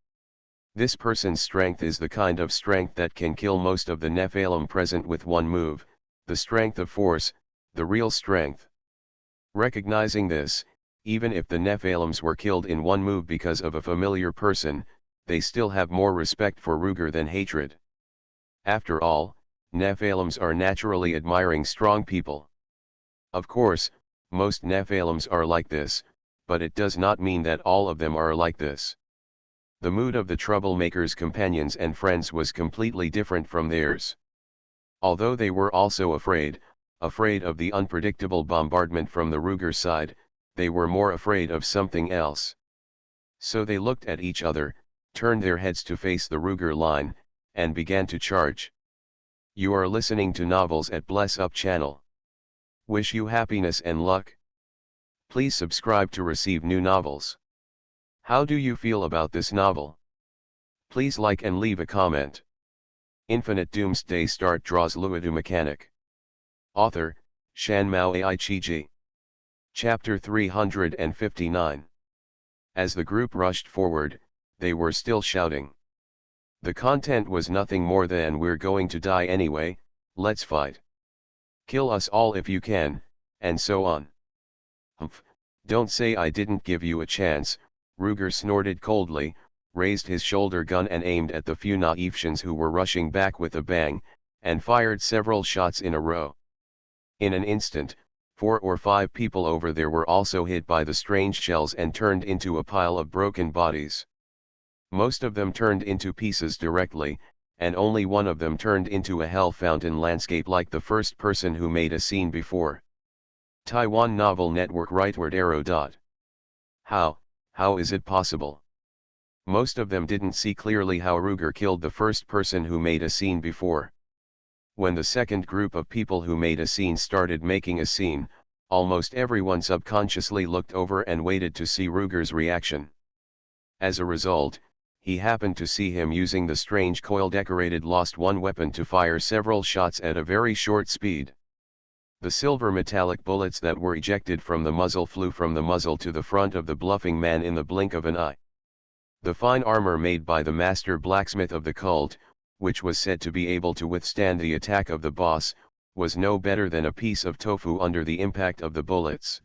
This person's strength is the kind of strength that can kill most of the Nephilim present with one move, the strength of force, the real strength. Recognizing this, even if the Nephilims were killed in one move because of a familiar person, they still have more respect for Ruger than hatred. After all, Nephilims are naturally admiring strong people. Of course, most Nephilims are like this, but it does not mean that all of them are like this. The mood of the troublemaker's companions and friends was completely different from theirs. Although they were also afraid of the unpredictable bombardment from the Ruger side, they were more afraid of something else. So they looked at each other, turned their heads to face the Ruger line, and began to charge. You are listening to Novels at Bless Up channel. Wish you happiness and luck. Please subscribe to receive new novels. How do you feel about this novel? Please like and leave a comment. Infinite Doomsday Start draws Luodu mechanic. Author, Shan Mao Ai-chi-ji. Chapter 359. As the group rushed forward, they were still shouting. The content was nothing more than "we're going to die anyway, let's fight. Kill us all if you can," and so on. Humph, don't say I didn't give you a chance, Ruger snorted coldly, raised his shoulder gun and aimed at the few Naivetians who were rushing back with a bang, and fired several shots in a row. In an instant, 4 or 5 people over there were also hit by the strange shells and turned into a pile of broken bodies. Most of them turned into pieces directly, and only one of them turned into a hell fountain landscape like the first person who made a scene before. Taiwan Novel Network Rightward arrow. How is it possible? Most of them didn't see clearly how Ruger killed the first person who made a scene before. When the second group of people who made a scene started making a scene, almost everyone subconsciously looked over and waited to see Ruger's reaction. As a result, he happened to see him using the strange coil-decorated Lost One weapon to fire several shots at a very short speed. The silver metallic bullets that were ejected from the muzzle flew from the muzzle to the front of the bluffing man in the blink of an eye. The fine armor made by the master blacksmith of the cult, which was said to be able to withstand the attack of the boss, was no better than a piece of tofu under the impact of the bullets.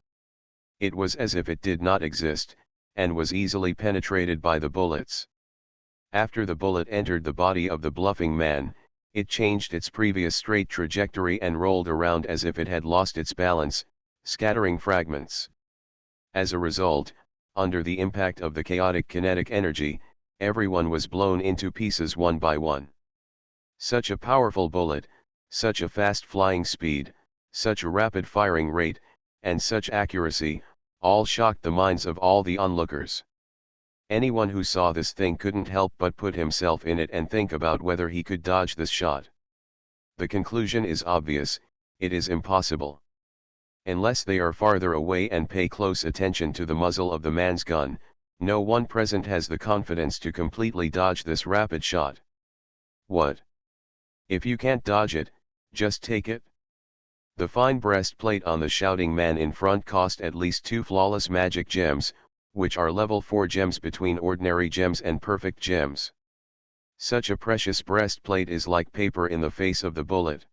It was as if it did not exist, and was easily penetrated by the bullets. After the bullet entered the body of the bluffing man, it changed its previous straight trajectory and rolled around as if it had lost its balance, scattering fragments. As a result, under the impact of the chaotic kinetic energy, everyone was blown into pieces one by one. Such a powerful bullet, such a fast flying speed, such a rapid firing rate, and such accuracy, all shocked the minds of all the onlookers. Anyone who saw this thing couldn't help but put himself in it and think about whether he could dodge this shot. The conclusion is obvious: it is impossible. Unless they are farther away and pay close attention to the muzzle of the man's gun, no one present has the confidence to completely dodge this rapid shot. What? If you can't dodge it, just take it? The fine breastplate on the shouting man in front cost at least 2 flawless magic gems, which are level 4 gems between ordinary gems and perfect gems. Such a precious breastplate is like paper in the face of the bullet.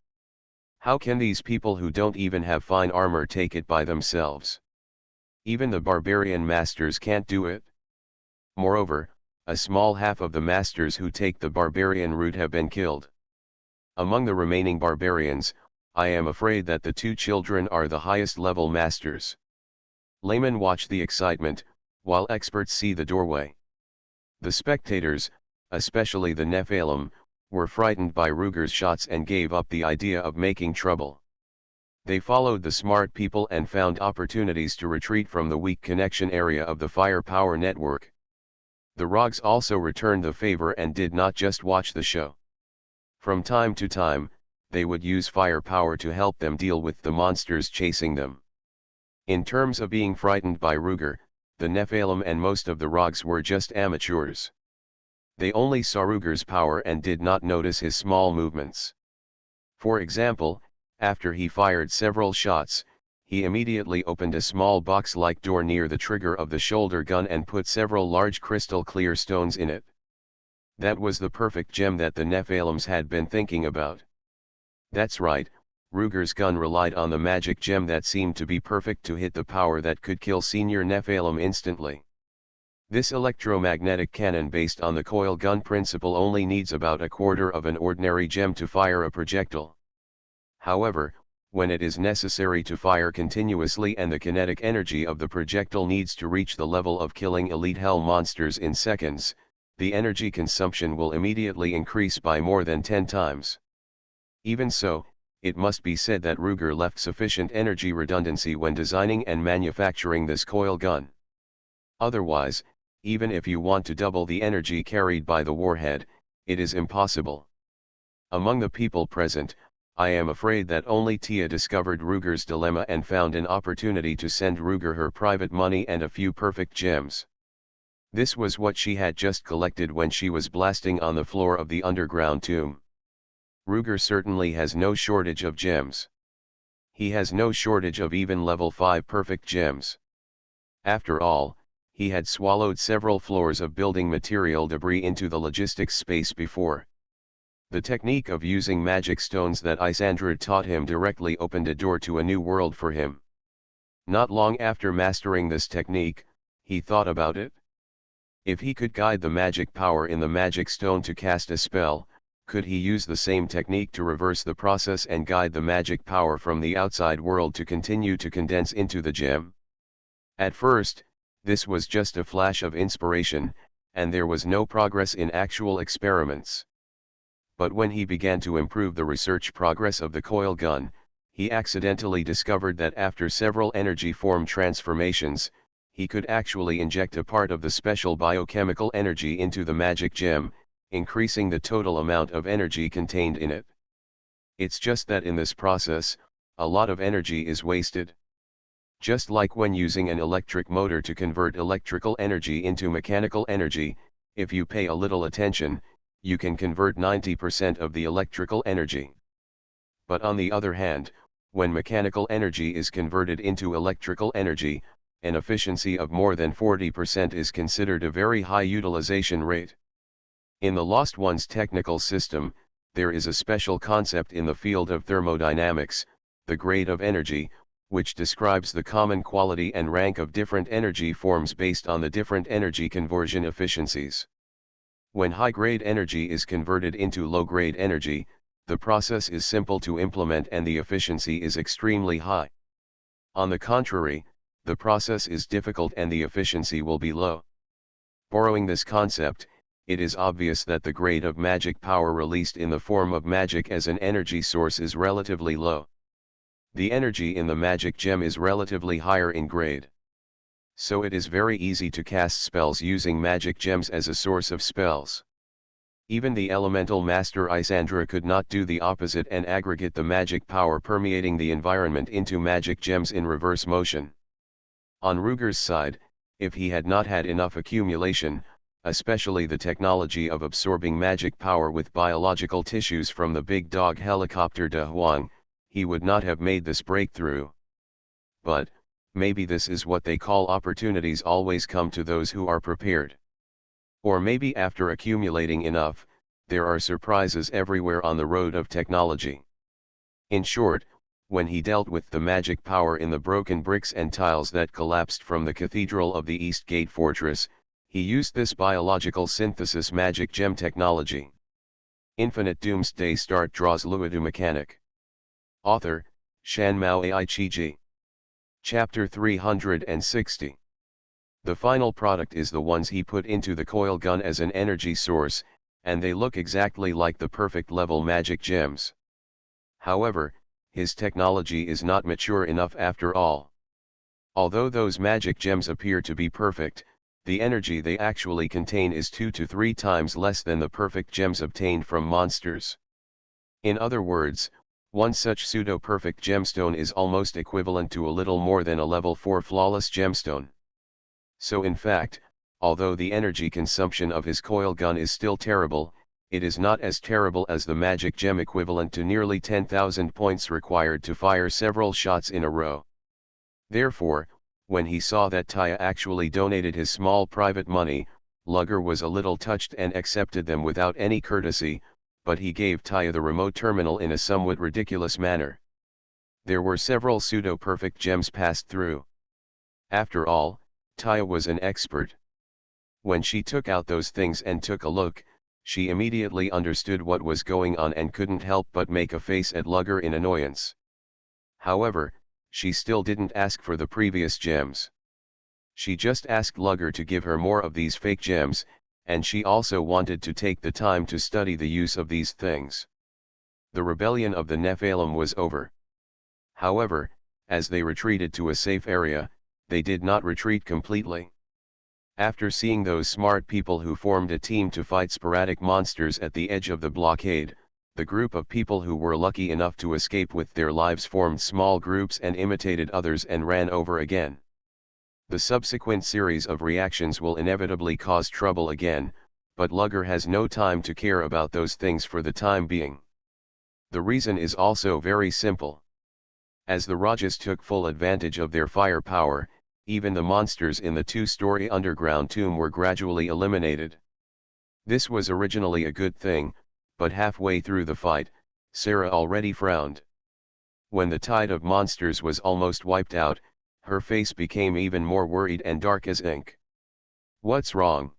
How can these people who don't even have fine armor take it by themselves? Even the barbarian masters can't do it. Moreover, a small half of the masters who take the barbarian route have been killed. Among the remaining barbarians, I am afraid that the 2 children are the highest level masters. Laymen watch the excitement, while experts see the doorway. The spectators, especially the Nephilim, were frightened by Ruger's shots and gave up the idea of making trouble. They followed the smart people and found opportunities to retreat from the weak connection area of the firepower network. The Rogs also returned the favor and did not just watch the show. From time to time, they would use firepower to help them deal with the monsters chasing them. In terms of being frightened by Ruger, the Nephilim and most of the Rogs were just amateurs. They only saw Ruger's power and did not notice his small movements. For example, after he fired several shots, he immediately opened a small box-like door near the trigger of the shoulder gun and put several large crystal-clear stones in it. That was the perfect gem that the Nephilims had been thinking about. That's right, Ruger's gun relied on the magic gem that seemed to be perfect to hit the power that could kill Senior Nephilim instantly. This electromagnetic cannon based on the coil gun principle only needs about a quarter of an ordinary gem to fire a projectile. However, when it is necessary to fire continuously and the kinetic energy of the projectile needs to reach the level of killing elite hell monsters in seconds, the energy consumption will immediately increase by more than 10 times. Even so, it must be said that Ruger left sufficient energy redundancy when designing and manufacturing this coil gun. Otherwise, even if you want to double the energy carried by the warhead, it is impossible. Among the people present, I am afraid that only Tia discovered Ruger's dilemma and found an opportunity to send Ruger her private money and a few perfect gems. This was what she had just collected when she was blasting on the floor of the underground tomb. Ruger certainly has no shortage of gems. He has no shortage of even level 5 perfect gems. After all, he had swallowed several floors of building material debris into the logistics space before. The technique of using magic stones that Isandra taught him directly opened a door to a new world for him. Not long after mastering this technique, he thought about it. If he could guide the magic power in the magic stone to cast a spell, could he use the same technique to reverse the process and guide the magic power from the outside world to continue to condense into the gem? At first, this was just a flash of inspiration, and there was no progress in actual experiments. But when he began to improve the research progress of the coil gun, he accidentally discovered that after several energy form transformations, he could actually inject a part of the special biochemical energy into the magic gem, increasing the total amount of energy contained in it. It's just that in this process, a lot of energy is wasted. Just like when using an electric motor to convert electrical energy into mechanical energy, if you pay a little attention, you can convert 90% of the electrical energy. But on the other hand, when mechanical energy is converted into electrical energy, an efficiency of more than 40% is considered a very high utilization rate. In the Lost Ones technical system, there is a special concept in the field of thermodynamics, the grade of energy, which describes the common quality and rank of different energy forms based on the different energy conversion efficiencies. When high-grade energy is converted into low-grade energy, the process is simple to implement and the efficiency is extremely high. On the contrary, the process is difficult and the efficiency will be low. Borrowing this concept, it is obvious that the grade of magic power released in the form of magic as an energy source is relatively low. The energy in the magic gem is relatively higher in grade. So it is very easy to cast spells using magic gems as a source of spells. Even the elemental master Isandra could not do the opposite and aggregate the magic power permeating the environment into magic gems in reverse motion. On Ruger's side, if he had not had enough accumulation, especially the technology of absorbing magic power with biological tissues from the big dog helicopter De Huang, he would not have made this breakthrough. But, maybe this is what they call opportunities always come to those who are prepared. Or maybe after accumulating enough, there are surprises everywhere on the road of technology. In short, when he dealt with the magic power in the broken bricks and tiles that collapsed from the cathedral of the East Gate Fortress, he used this biological synthesis magic gem technology. Infinite Doomsday Start draws Luodu Mechanic. Author, Shan Mao Ai Chi Ji. Chapter 360. The final product is the ones he put into the coil gun as an energy source, and they look exactly like the perfect level magic gems. However, his technology is not mature enough after all. Although those magic gems appear to be perfect, the energy they actually contain is 2 to 3 times less than the perfect gems obtained from monsters. In other words, one such pseudo-perfect gemstone is almost equivalent to a little more than a level 4 flawless gemstone. So in fact, although the energy consumption of his coil gun is still terrible, it is not as terrible as the magic gem equivalent to nearly 10,000 points required to fire several shots in a row. Therefore, when he saw that Taya actually donated his small private money, Lugger was a little touched and accepted them without any courtesy, but he gave Taya the remote terminal in a somewhat ridiculous manner. There were several pseudo-perfect gems passed through. After all, Taya was an expert. When she took out those things and took a look, she immediately understood what was going on and couldn't help but make a face at Lugger in annoyance. However, she still didn't ask for the previous gems. She just asked Lugger to give her more of these fake gems, and she also wanted to take the time to study the use of these things. The rebellion of the Nephilim was over. However, as they retreated to a safe area, they did not retreat completely. After seeing those smart people who formed a team to fight sporadic monsters at the edge of the blockade, the group of people who were lucky enough to escape with their lives formed small groups and imitated others and ran over again. The subsequent series of reactions will inevitably cause trouble again, but Lugger has no time to care about those things for the time being. The reason is also very simple. As the Rajas took full advantage of their firepower, even the monsters in the two-story underground tomb were gradually eliminated. This was originally a good thing, but halfway through the fight, Sarah already frowned. When the tide of monsters was almost wiped out, her face became even more worried and dark as ink. "What's wrong?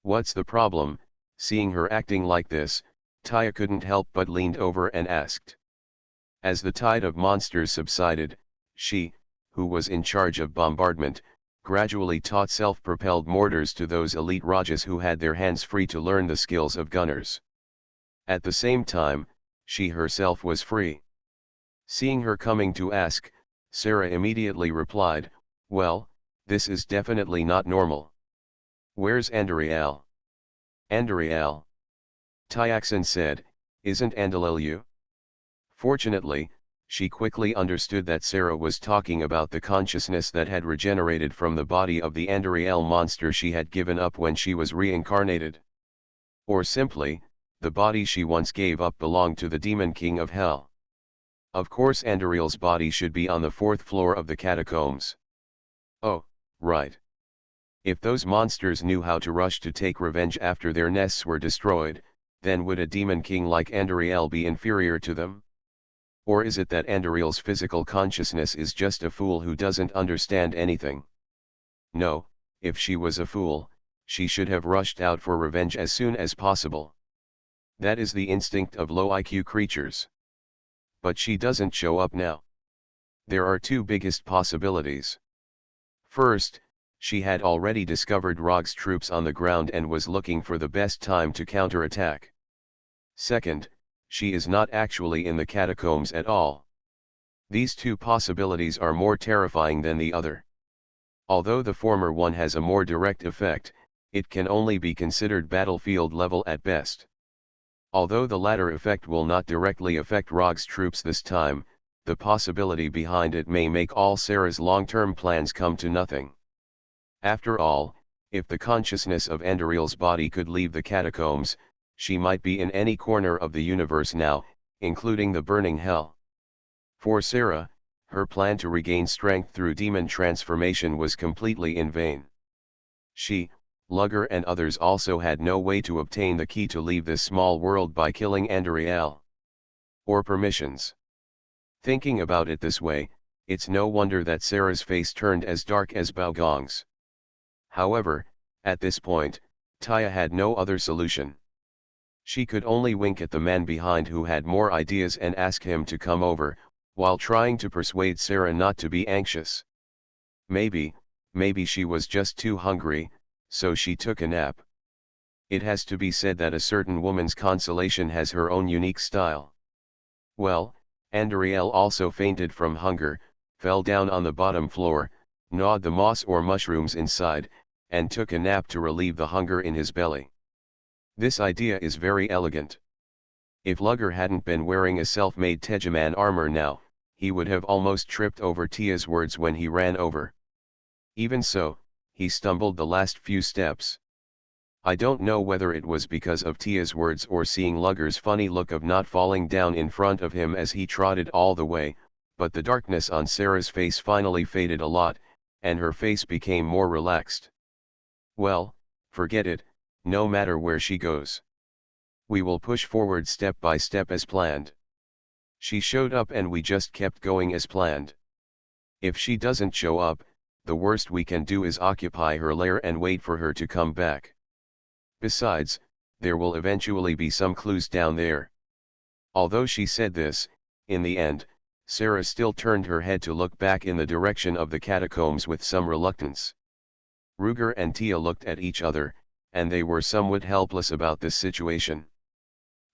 What's the problem?" Seeing her acting like this, Taya couldn't help but leaned over and asked. As the tide of monsters subsided, she, who was in charge of bombardment, gradually taught self-propelled mortars to those elite Rajas who had their hands free to learn the skills of gunners. At the same time, she herself was free. Seeing her coming to ask, Sarah immediately replied, "Well, this is definitely not normal. Where's Andariel?" "Andariel?" Tyaxin said, "Isn't Andalil you?" Fortunately, she quickly understood that Sarah was talking about the consciousness that had regenerated from the body of the Andariel monster she had given up when she was reincarnated. Or simply, the body she once gave up belonged to the demon king of hell. Of course Andariel's body should be on the 4th floor of the catacombs. Oh, right. If those monsters knew how to rush to take revenge after their nests were destroyed, then would a demon king like Andariel be inferior to them? Or is it that Andariel's physical consciousness is just a fool who doesn't understand anything? No, if she was a fool, she should have rushed out for revenge as soon as possible. That is the instinct of low IQ creatures. But she doesn't show up now. There are two biggest possibilities. First, she had already discovered Rog's troops on the ground and was looking for the best time to counterattack. Second, she is not actually in the catacombs at all. These two possibilities are more terrifying than the other. Although the former one has a more direct effect, it can only be considered battlefield level at best. Although the latter effect will not directly affect Rog's troops this time, the possibility behind it may make all Sarah's long-term plans come to nothing. After all, if the consciousness of Andariel's body could leave the catacombs, she might be in any corner of the universe now, including the burning hell. For Sarah, her plan to regain strength through demon transformation was completely in vain. She, Lugger and others also had no way to obtain the key to leave this small world by killing Andariel. Or permissions. Thinking about it this way, it's no wonder that Sarah's face turned as dark as Baogong's. However, at this point, Taya had no other solution. She could only wink at the man behind who had more ideas and ask him to come over, while trying to persuade Sarah not to be anxious. Maybe she was just too hungry, so she took a nap. It has to be said that a certain woman's consolation has her own unique style. Well, Andariel also fainted from hunger, fell down on the bottom floor, gnawed the moss or mushrooms inside, and took a nap to relieve the hunger in his belly. This idea is very elegant. If Lugger hadn't been wearing a self-made Tejaman armor now, he would have almost tripped over Tia's words when he ran over. Even so, he stumbled the last few steps. I don't know whether it was because of Tia's words or seeing Lugger's funny look of not falling down in front of him as he trotted all the way, but the darkness on Sarah's face finally faded a lot, and her face became more relaxed. Well, forget it, no matter where she goes. We will push forward step by step as planned. She showed up and we just kept going as planned. If she doesn't show up, the worst we can do is occupy her lair and wait for her to come back. Besides, there will eventually be some clues down there. Although she said this, in the end, Sarah still turned her head to look back in the direction of the catacombs with some reluctance. Ruger and Tia looked at each other, and they were somewhat helpless about this situation.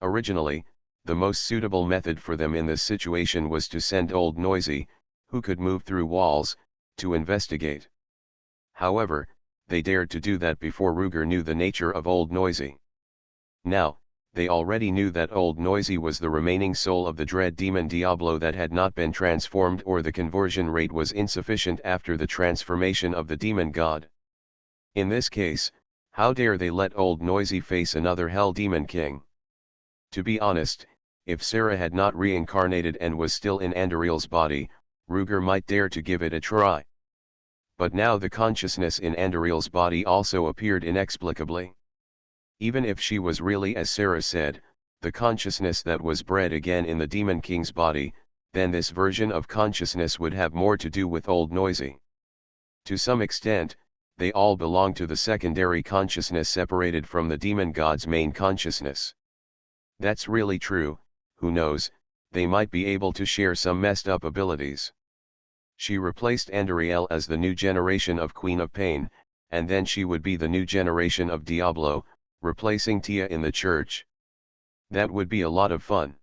Originally, the most suitable method for them in this situation was to send Old Noisy, who could move through walls, to investigate. However, they dared to do that before Ruger knew the nature of Old Noisy. Now, they already knew that Old Noisy was the remaining soul of the dread demon Diablo that had not been transformed, or the conversion rate was insufficient after the transformation of the demon god. In this case, how dare they let Old Noisy face another Hell Demon King? To be honest, if Sarah had not reincarnated and was still in Andariel's body, Ruger might dare to give it a try. But now the consciousness in Andariel's body also appeared inexplicably. Even if she was really, as Sarah said, the consciousness that was bred again in the Demon King's body, then this version of consciousness would have more to do with Old Noisy. To some extent, they all belong to the secondary consciousness separated from the demon god's main consciousness. That's really true, who knows, they might be able to share some messed up abilities. She replaced Andariel as the new generation of Queen of Pain, and then she would be the new generation of Diablo, replacing Tia in the church. That would be a lot of fun.